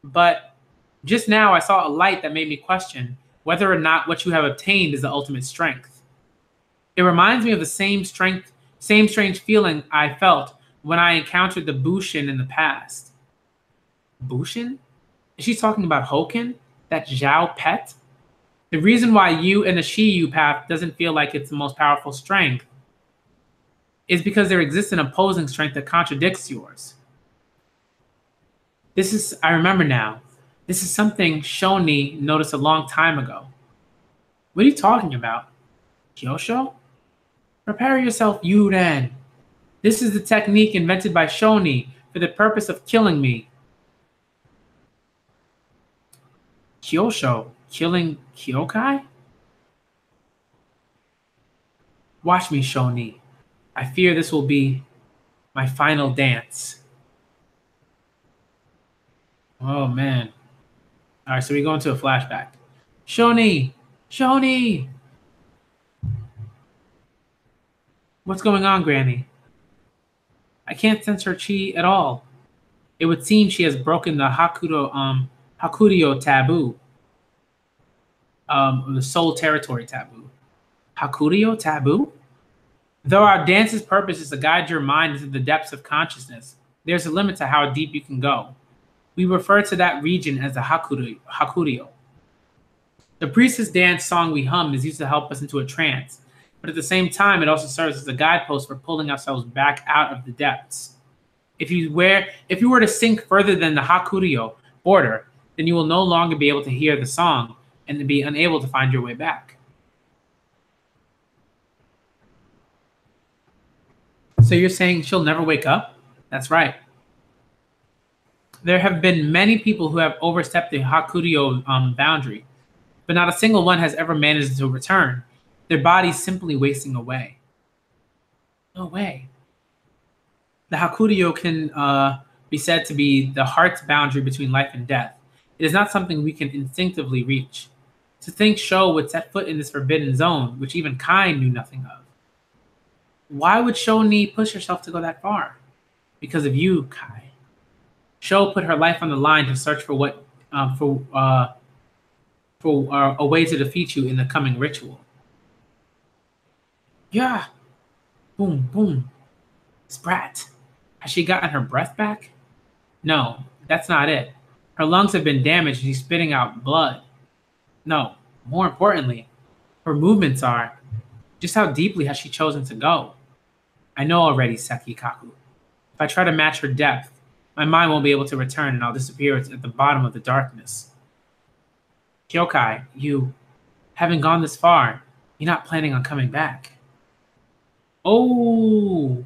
But just now I saw a light that made me question whether or not what you have obtained is the ultimate strength. It reminds me of the same strange feeling I felt when I encountered the Bushin in the past. Bushin? Is she talking about Hoken, that Zhao pet? The reason why you and the Shiyu path doesn't feel like it's the most powerful strength is because there exists an opposing strength that contradicts yours. I remember now, this is something Shoni noticed a long time ago. What are you talking about? Kyosho? Prepare yourself, Yuren. This is the technique invented by Shoni for the purpose of killing me. Kyosho killing Kyokai? Watch me, Shoni. I fear this will be my final dance. Oh, man. All right, so we go into a flashback. Shoni! Shoni! What's going on, Granny? I can't sense her chi at all. It would seem she has broken the Hakurio taboo. The soul territory taboo. Hakurio taboo? Though our dance's purpose is to guide your mind into the depths of consciousness, there's a limit to how deep you can go. We refer to that region as the Hakurio. The priestess dance song we hum is used to help us into a trance, but at the same time, it also serves as a guidepost for pulling ourselves back out of the depths. If you were to sink further than the Hakurio border, then you will no longer be able to hear the song and to be unable to find your way back. So you're saying she'll never wake up? That's right. There have been many people who have overstepped the Hakurio boundary, but not a single one has ever managed to return, their bodies simply wasting away. No way. The Hakurio can be said to be the heart's boundary between life and death. It is not something we can instinctively reach. To think Sho would set foot in this forbidden zone, which even Kai knew nothing of. Why would Sho need push herself to go that far? Because of you, Kai. Sho put her life on the line to search for a way to defeat you in the coming ritual. Yeah. Boom, boom. Sprat. Has she gotten her breath back? No, that's not it. Her lungs have been damaged and she's spitting out blood. No, more importantly, her movements are. Just how deeply has she chosen to go? I know already, Sekikaku. If I try to match her depth, my mind won't be able to return and I'll disappear at the bottom of the darkness. Kyokai, you, having gone this far, you're not planning on coming back. Oh.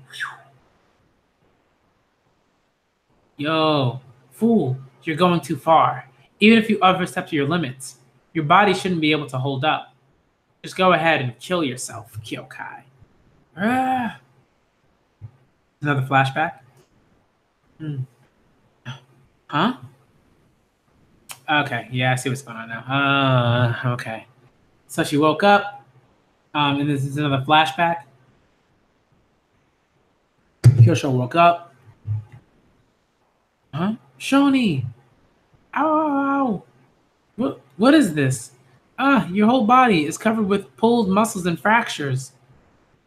Yo, fool, you're going too far. Even if you overstep to your limits, your body shouldn't be able to hold up. Just go ahead and kill yourself, Kyokai. Another flashback? Huh? Okay, yeah, I see what's going on now. Okay. So she woke up, and this is another flashback. Kyosho woke up. Huh? Shoni! Ow, ow, ow. What is this? Ah, your whole body is covered with pulled muscles and fractures.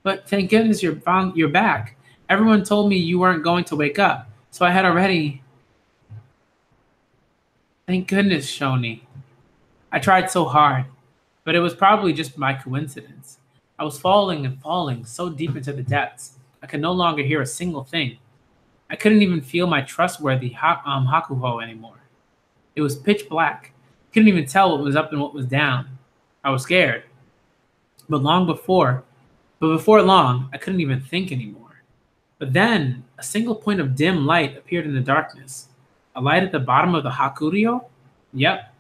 But thank goodness you're back. Everyone told me you weren't going to wake up, so I had already. Thank goodness, Shoni. I tried so hard, but it was probably just my coincidence. I was falling and falling so deep into the depths, I could no longer hear a single thing. I couldn't even feel my trustworthy Hakuho anymore. It was pitch black. Couldn't even tell what was up and what was down. I was scared. But before long, I couldn't even think anymore. But then, a single point of dim light appeared in the darkness. A light at the bottom of the Hakuryo? Yep.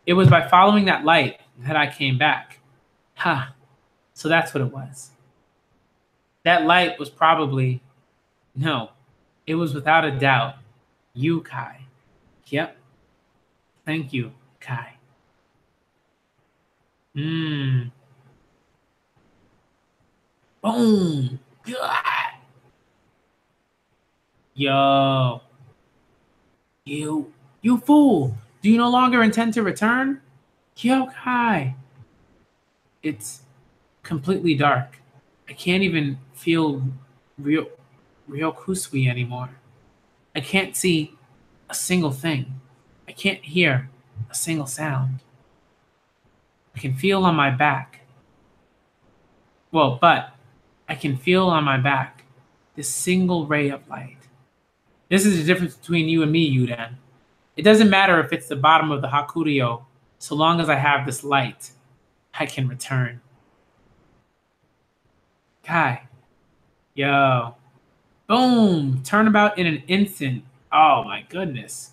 It was by following that light that I came back. Ha. So that's what it was. That light was probably. No. It was without a doubt you, Kai. Yep. Thank you, Kai. Boom. God. Yo. You fool. Do you no longer intend to return? Yo, Kai. It's completely dark. I can't even feel real Kusui anymore. I can't see a single thing. I can't hear a single sound. I can feel on my back. But I can feel on my back this single ray of light. This is the difference between you and me, Yuden. It doesn't matter if it's the bottom of the Hakuryo, so long as I have this light, I can return. Kai. Yo. Boom! Turnabout in an instant. Oh my goodness.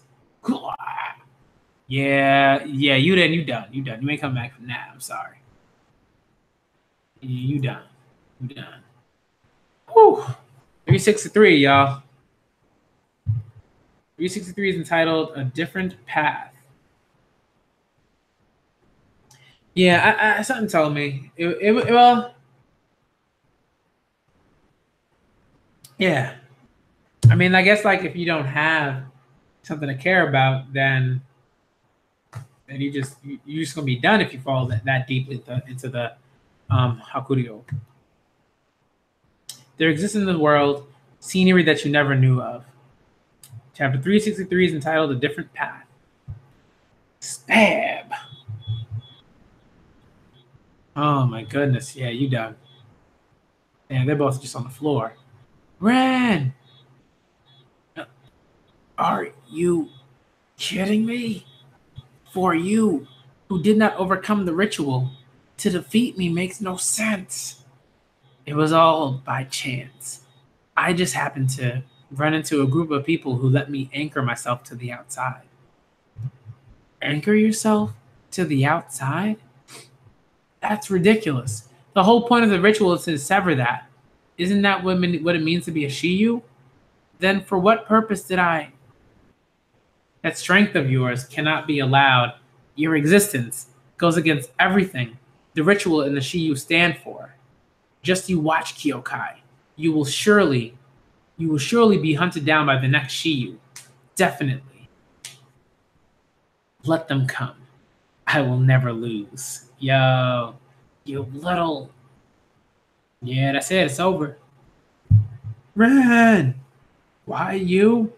Yeah, you done. You ain't come back from that. I'm sorry. You done. Whew. 363, y'all. 363 is entitled A Different Path. Yeah, something told me. Well, yeah. I mean, I guess like if you don't have something to care about, then you're just gonna be done if you fall that deep into the Hakuryo. There exists in the world scenery that you never knew of. Chapter 363 is entitled A Different Path. Stab. Oh my goodness. Yeah, you done. And they're both just on the floor. Ren! Are you kidding me? For you, who did not overcome the ritual, to defeat me makes no sense. It was all by chance. I just happened to run into a group of people who let me anchor myself to the outside. Anchor yourself to the outside? That's ridiculous. The whole point of the ritual is to sever that. Isn't that what it means to be a Shiyu? Then for what purpose did I? That strength of yours cannot be allowed. Your existence goes against everything the ritual and the Shiyu stand for. Just you watch, Kyokai. You will surely be hunted down by the next Shiyu. Definitely. Let them come. I will never lose. Yo, you little. Yeah, that's it. It's over. Ren! Why you?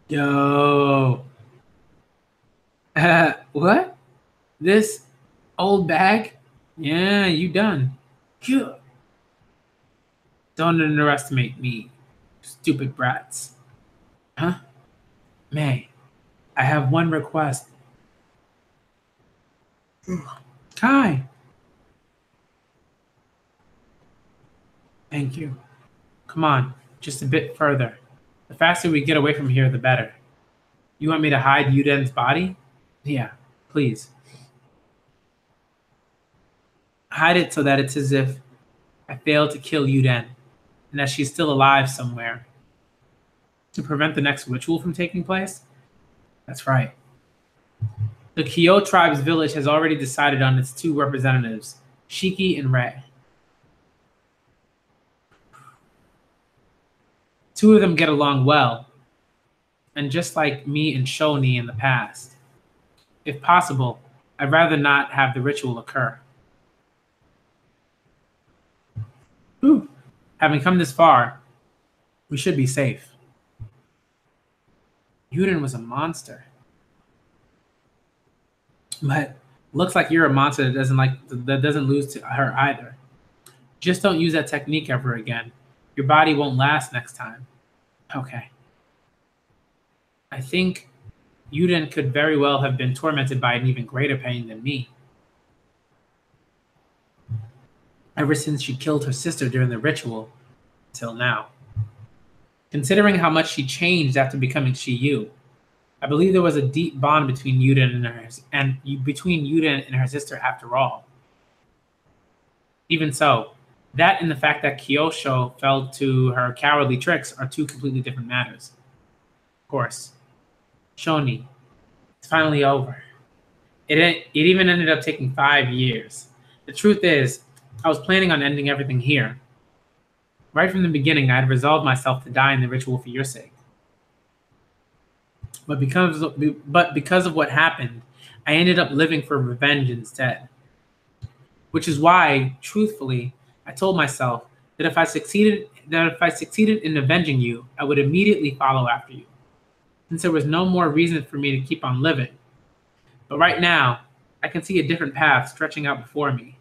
Yo. What? This old bag? Yeah, you done. Phew. Don't underestimate me, stupid brats. Huh? May, I have one request. Kai. Thank you. Come on, just a bit further. The faster we get away from here, the better. You want me to hide Yuden's body? Yeah, please. Hide it so that it's as if I failed to kill Yuden, and that she's still alive somewhere. To prevent the next ritual from taking place? That's right. The Kyo tribe's village has already decided on its two representatives, Shiki and Rei. Two of them get along well, and just like me and Shoni in the past, if possible, I'd rather not have the ritual occur. Ooh. Having come this far, we should be safe. Yuden was a monster. But looks like you're a monster that doesn't lose to her either. Just don't use that technique ever again. Your body won't last next time. Okay. I think Yuden could very well have been tormented by an even greater pain than me. Ever since she killed her sister during the ritual, till now. Considering how much she changed after becoming Shiyu, I believe there was a deep bond between Yuden and her sister after all. Even so, that and the fact that Kyosho fell to her cowardly tricks are two completely different matters. Of course. Shoni, it's finally over. It even ended up taking 5 years. The truth is, I was planning on ending everything here. Right from the beginning, I had resolved myself to die in the ritual for your sake. But because of what happened, I ended up living for revenge instead. Which is why, truthfully, I told myself that if I succeeded in avenging you, I would immediately follow after you, since there was no more reason for me to keep on living. But right now, I can see a different path stretching out before me.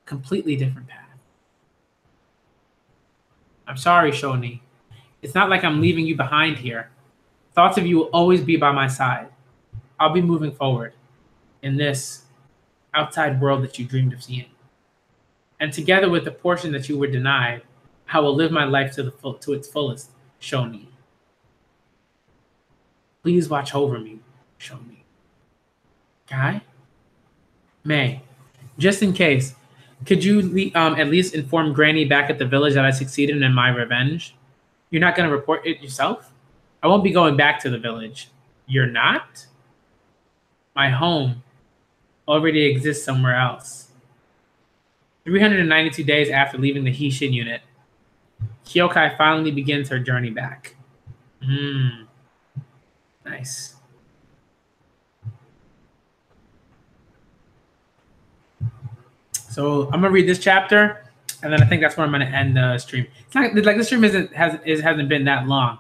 Completely different path. I'm sorry, Shoni. It's not like I'm leaving you behind here. Thoughts of you will always be by my side. I'll be moving forward in this outside world that you dreamed of seeing. And together with the portion that you were denied, I will live my life to its fullest, Shoni. Please watch over me, Shoni. Kai? May, just in case, could you at least inform Granny back at the village that I succeeded in my revenge? You're not going to report it yourself? I won't be going back to the village. You're not? My home already exists somewhere else. 392 days after leaving the Hishin unit, Kyokai finally begins her journey back. Nice. So I'm gonna read this chapter, and then I think that's where I'm gonna end the stream. It's not like this stream hasn't been that long,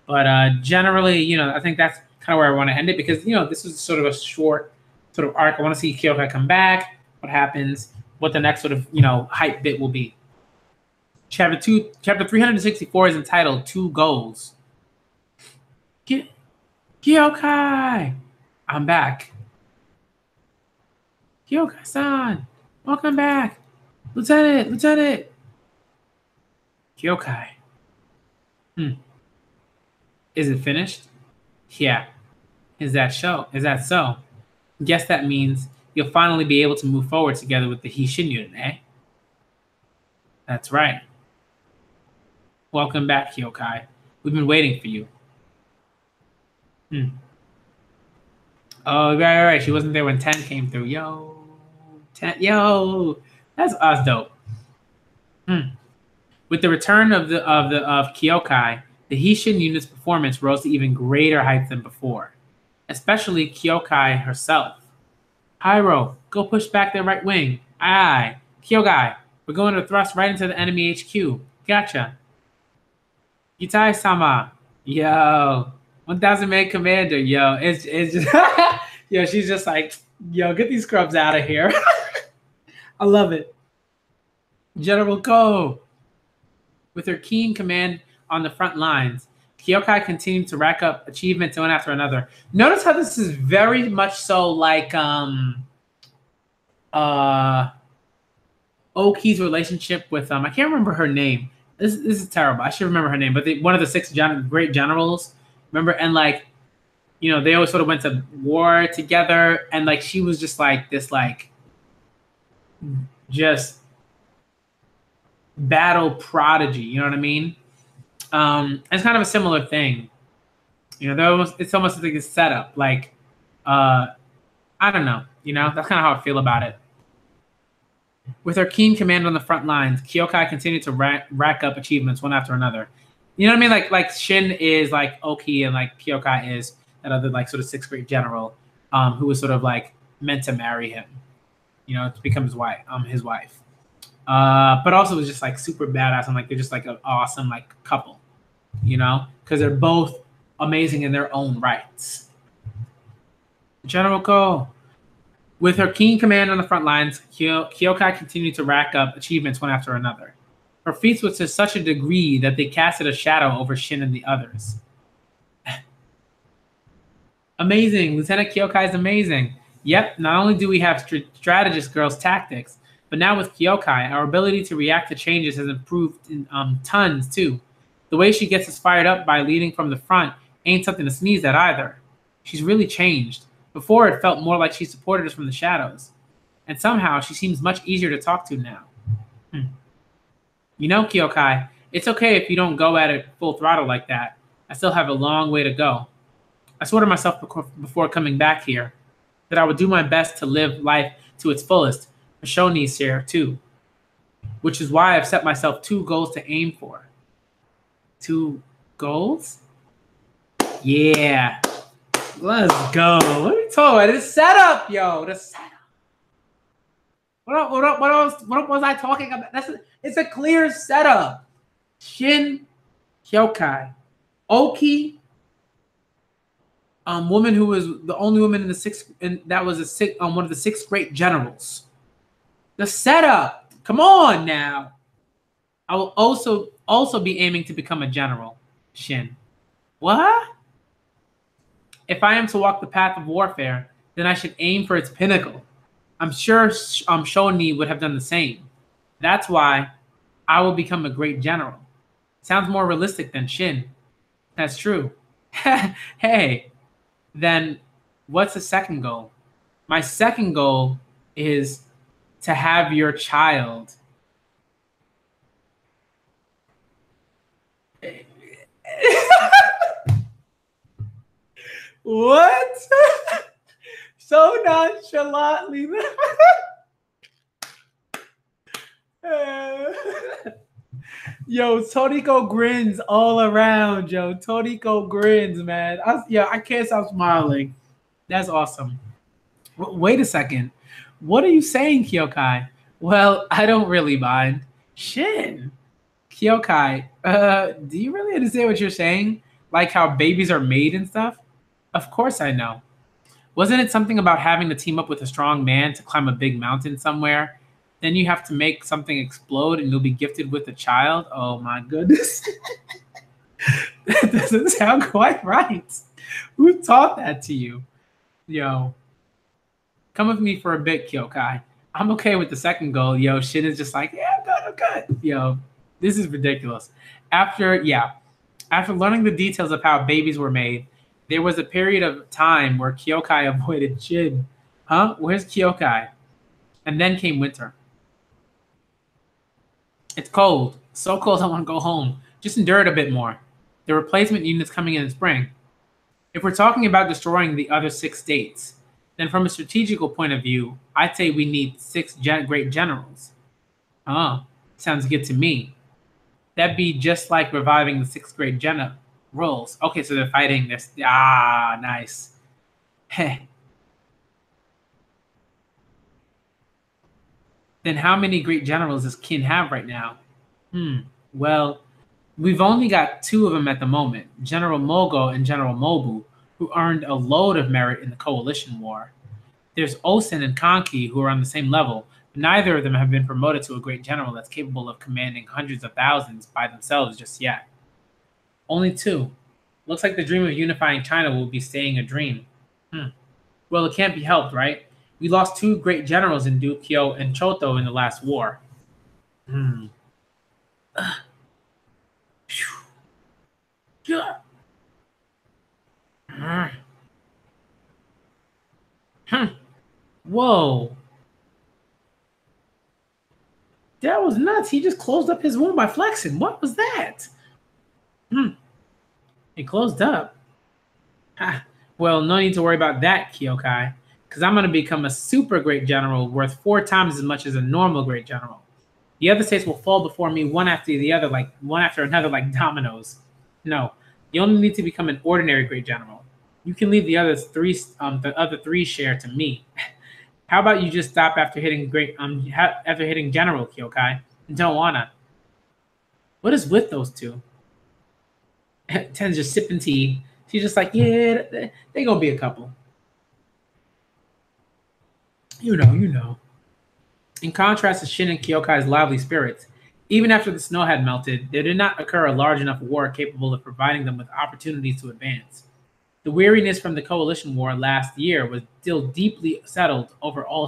but generally, I think that's kind of where I want to end it because this is sort of a short sort of arc. I want to see Kyokai come back, what happens, what the next sort of hype bit will be. Chapter 364 is entitled Two Goals. Kyokai, I'm back. Kyokai-san, welcome back. Lieutenant. Kyokai. Is it finished? Yeah. Is that so? Guess that means you'll finally be able to move forward together with the Hishin unit, eh? That's right. Welcome back, Kyokai. We've been waiting for you. Oh, right. She wasn't there when 10 came through. Yo, that's us dope. With the return of Kyokai, the Hishin unit's performance rose to even greater heights than before, especially Kyokai herself. Hyro, go push back their right wing. Aye. Kyokai, we're going to thrust right into the enemy HQ. Gotcha. Yutai-sama. Yo. 1000 man commander. Yo. It's just yo, she's just like, yo, get these scrubs out of here. I love it. General Ko. With her keen command on the front lines, Kyokai continued to rack up achievements one after another. Notice how this is very much so like Oki's relationship with I can't remember her name. This is terrible. I should remember her name, but one of the 6 great generals. Remember, and they always sort of went to war together, and she was just like this just battle prodigy. You know what I mean? It's kind of a similar thing. It's almost like a setup. I don't know. That's kind of how I feel about it. With her keen command on the front lines, Kyokai continued to rack up achievements one after another. You know what I mean? Like Shin is like Oki, and like Kyokai is that other like sort of sixth grade general, who was sort of like meant to marry him, you know, to become his wife. But also was just like super badass, and like they're just like an awesome like couple, you know, because they're both amazing in their own rights. General Ko. With her keen command on the front lines, Kyokai continued to rack up achievements one after another. Her feats were to such a degree that they casted a shadow over Shin and the others. Amazing. Lieutenant Kyokai is amazing. Yep, not only do we have strategist girls' tactics, but now with Kyokai, our ability to react to changes has improved in tons too. The way she gets us fired up by leading from the front ain't something to sneeze at either. She's really changed. Before, it felt more like she supported us from the shadows. And somehow, she seems much easier to talk to now. You know, Kyokai, it's okay if you don't go at it full throttle like that. I still have a long way to go. I swore to myself before coming back here that I would do my best to live life to its fullest for Shoni's share, too. Which is why I've set myself 2 goals to aim for. 2 goals? Yeah. Let's go. What are you talking about? This setup, yo. The setup. What was I talking about? It's a clear setup. Shin, Kyokai, Oki, woman who was the only woman in the sixth, and that was one of the 6 great generals. The setup. Come on now. I will also be aiming to become a general. Shin. What? If I am to walk the path of warfare, then I should aim for its pinnacle. I'm sure Shoni would have done the same. That's why I will become a great general. Sounds more realistic than Shin. That's true. Hey, then what's the second goal? My second goal is to have your child. What? So nonchalantly. Yo, Toriko grins all around, yo. Toriko grins, man. I can't stop smiling. That's awesome. Wait a second. What are you saying, Kyokai? Well, I don't really mind. Shin. Kyokai, do you really understand what you're saying? Like how babies are made and stuff? Of course I know. Wasn't it something about having to team up with a strong man to climb a big mountain somewhere? Then you have to make something explode and you'll be gifted with a child? Oh my goodness. That doesn't sound quite right. Who taught that to you? Yo. Come with me for a bit, Kyokai. I'm okay with the second goal. Yo, Shin is just like, yeah, I'm good. Yo, this is ridiculous. After learning the details of how babies were made, there was a period of time where Kyokai avoided Shin. Huh? Where's Kyokai? And then came winter. It's cold. So cold I want to go home. Just endure it a bit more. The replacement unit's coming in spring. If we're talking about destroying the other 6 states, then from a strategical point of view, I'd say we need 6 great generals. Oh, sounds good to me. That'd be just like reviving the 6th grade generals. Okay, so they're fighting this. Ah, nice. Heh. Then how many great generals does Kin have right now? Well, we've only got 2 of them at the moment, General Mogo and General Mobu, who earned a load of merit in the Coalition War. There's Osen and Kanki, who are on the same level, but neither of them have been promoted to a great general that's capable of commanding hundreds of thousands by themselves just yet. Only 2. Looks like the dream of unifying China will be staying a dream. Well, it can't be helped, right? We lost 2 great generals in Dukyo and Choto in the last war. Whoa. That was nuts. He just closed up his wound by flexing. What was that? It closed up. Well, no need to worry about that, Kyokai, because I'm going to become a super great general worth 4 times as much as a normal great general. The other states will fall before me one after the other, like one after another, like dominoes. No, you only need to become an ordinary great general. You can leave the other three share to me. How about you just stop after hitting after hitting general, Kyokai? Don't wanna. What is with those two? Ten's just sipping tea. She's just like, yeah, they gonna be a couple. You know, you know. In contrast to Shin and Kyokai's lively spirits, even after the snow had melted, there did not occur a large enough war capable of providing them with opportunities to advance. The weariness from the coalition war last year was still deeply settled over all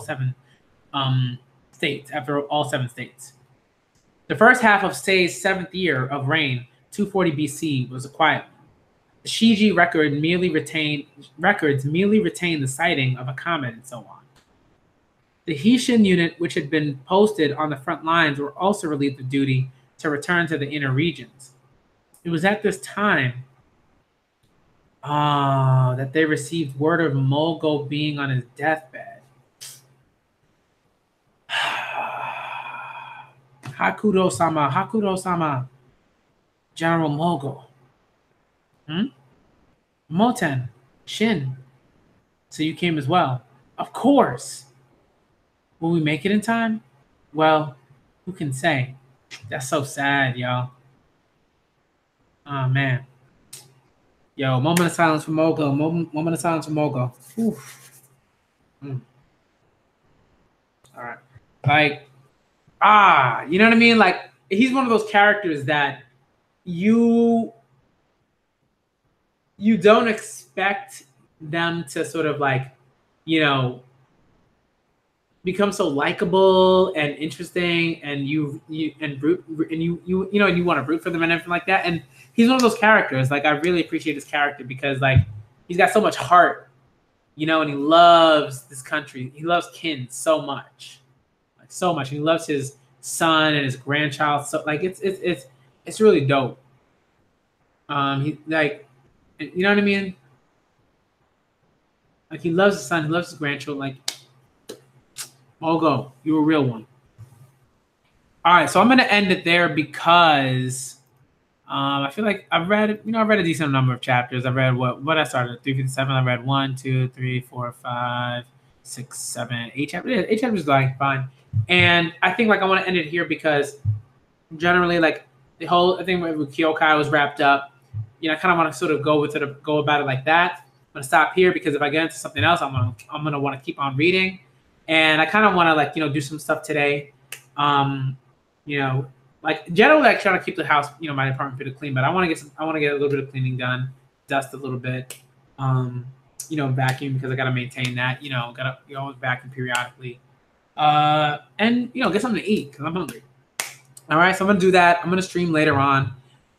states, after all 7 states. The first half of Sei's 7th year of reign, 240 BC, was a quiet one. The Shiji records merely retained the sighting of a comet and so on. The Hisshin unit, which had been posted on the front lines, were also relieved of duty to return to the inner regions. It was at this time that they received word of Mogo being on his deathbed. Hakudo-sama, General Mogo. Moten, Shin. So you came as well. Of course. Will we make it in time? Well, who can say? That's so sad, y'all. Oh, man. Yo, moment of silence for Mogo. Moment of silence for Mogo. All right. Like, you know what I mean? Like, he's one of those characters that you don't expect them to sort of like, you know, become so likable and interesting, and you want to root for them and everything like that. And he's one of those characters. Like, I really appreciate his character because like he's got so much heart, you know, and he loves this country. He loves Kin so much, like so much. And he loves his son and his grandchild. So like it's really dope. He like, you know what I mean? Like, he loves his son, he loves his grandchildren. Like, Mogo, you're a real one. All right, so I'm gonna end it there because I feel like I've read a decent number of chapters. I've read what I started at 357. I read 1, 2, 3, 4, 5, 6, 7, 8 chapters. Yeah, 8 chapters is like fine. And I think like I want to end it here because generally like the whole thing with Kyokai was wrapped up. You know, I kind of want to sort of go about it like that. I'm gonna stop here because if I get into something else, I'm gonna want to keep on reading. And I kind of want to like, you know, do some stuff today. You know, like generally like trying to keep the house, you know, my apartment pretty clean, but I want to get a little bit of cleaning done, dust a little bit, you know, vacuum because I got to maintain that, you know, always vacuum periodically. And you know, get something to eat because I'm hungry. All right, so I'm gonna do that. I'm gonna stream later on.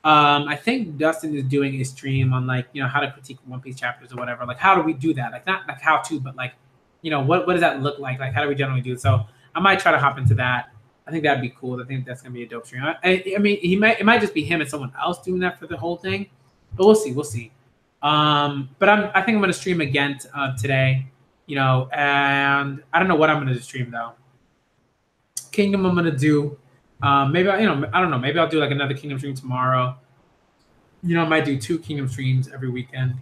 I think Dustin is doing a stream on like, you know, how to critique One Piece chapters or whatever. Like, how do we do that? Like, not like how to, but like, you know, what does that look like? Like, how do we generally do it? So I might try to hop into that. I think that'd be cool. I think that's gonna be a dope stream. I mean, it might just be him and someone else doing that for the whole thing, but we'll see. But I think I'm gonna stream again today. You know, and I don't know what I'm gonna stream though. Kingdom I'm gonna do. Maybe I don't know. Maybe I'll do like another Kingdom stream tomorrow. You know, I might do 2 Kingdom streams every weekend.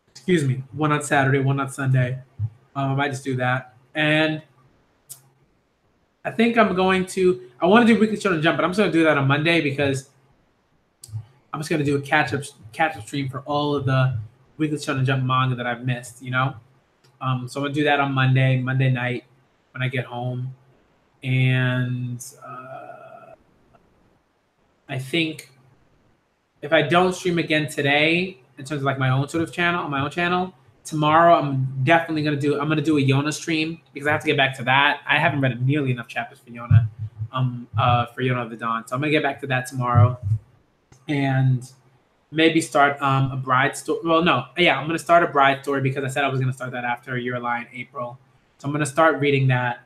Excuse me, one on Saturday, one on Sunday. I might just do that. And I think I want to do Weekly Shonen Jump, but I'm just going to do that on Monday because I'm just going to do a catch-up stream for all of the Weekly Shonen Jump manga that I've missed, you know? So I'm going to do that on Monday night when I get home. And I think if I don't stream again today, in terms of like my own channel, tomorrow I'm definitely gonna do a Yona stream because I have to get back to that. I haven't read nearly enough chapters for Yona, for Yona of the Dawn. So I'm gonna get back to that tomorrow, and maybe start a bride story. Well, no, yeah, I'm gonna start a bride story because I said I was gonna start that after Your Lie in April. So I'm gonna start reading that.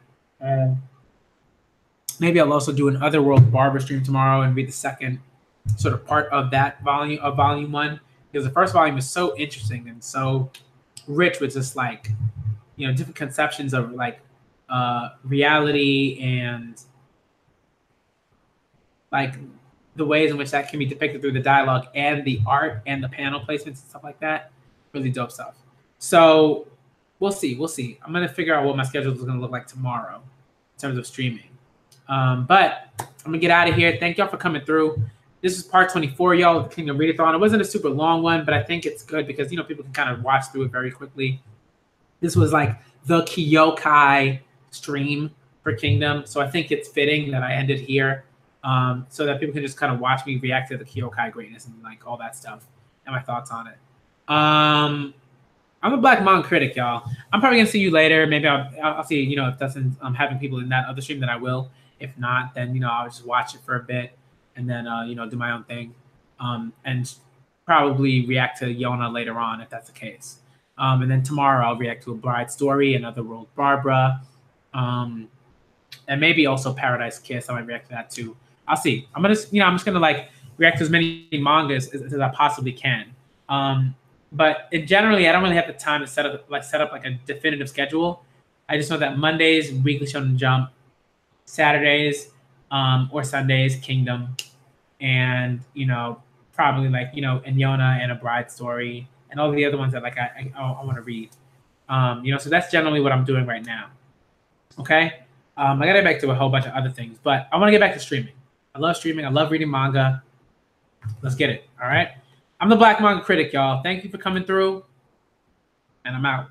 Maybe I'll also do an Otherworld Barber stream tomorrow and read the second sort of part of that volume of volume 1 because the first volume is so interesting and so rich with just like, you know, different conceptions of like reality and like the ways in which that can be depicted through the dialogue and the art and the panel placements and stuff like that. Really dope stuff. So we'll see. We'll see. I'm gonna figure out what my schedule is gonna look like tomorrow in terms of streaming. But I'm gonna get out of here. Thank y'all for coming through. This is part 24, y'all, of the Kingdom Read-A-Thon. It wasn't a super long one, but I think it's good because, you know, people can kind of watch through it very quickly. This was like the Kyokai stream for Kingdom, so I think it's fitting that I ended here, so that people can just kind of watch me react to the Kyokai greatness and like all that stuff and my thoughts on it. I'm a Black Manga Critic, y'all. I'm probably gonna see you later. Maybe I'll see, you know, if that's having people in that other stream, then I will. If not, then, you know, I'll just watch it for a bit and then you know, do my own thing, and probably react to Yona later on if that's the case. And then tomorrow I'll react to A Bride Story, Another World Barbara, and maybe also Paradise Kiss. I might react to that too. I'll see. I'm just gonna like react to as many mangas as I possibly can. But generally, I don't really have the time to set up like a definitive schedule. I just know that Mondays, Weekly Shonen Jump, Saturdays or Sundays, Kingdom, and, you know, probably like, you know, Yona and A Bride Story and all the other ones that like I want to read. You know, so that's generally what I'm doing right now. Okay, I gotta get back to a whole bunch of other things, but I want to get back to streaming. I love streaming. I love reading manga. Let's get it. All right. I'm the Black Manga Critic, y'all. Thank you for coming through, and I'm out.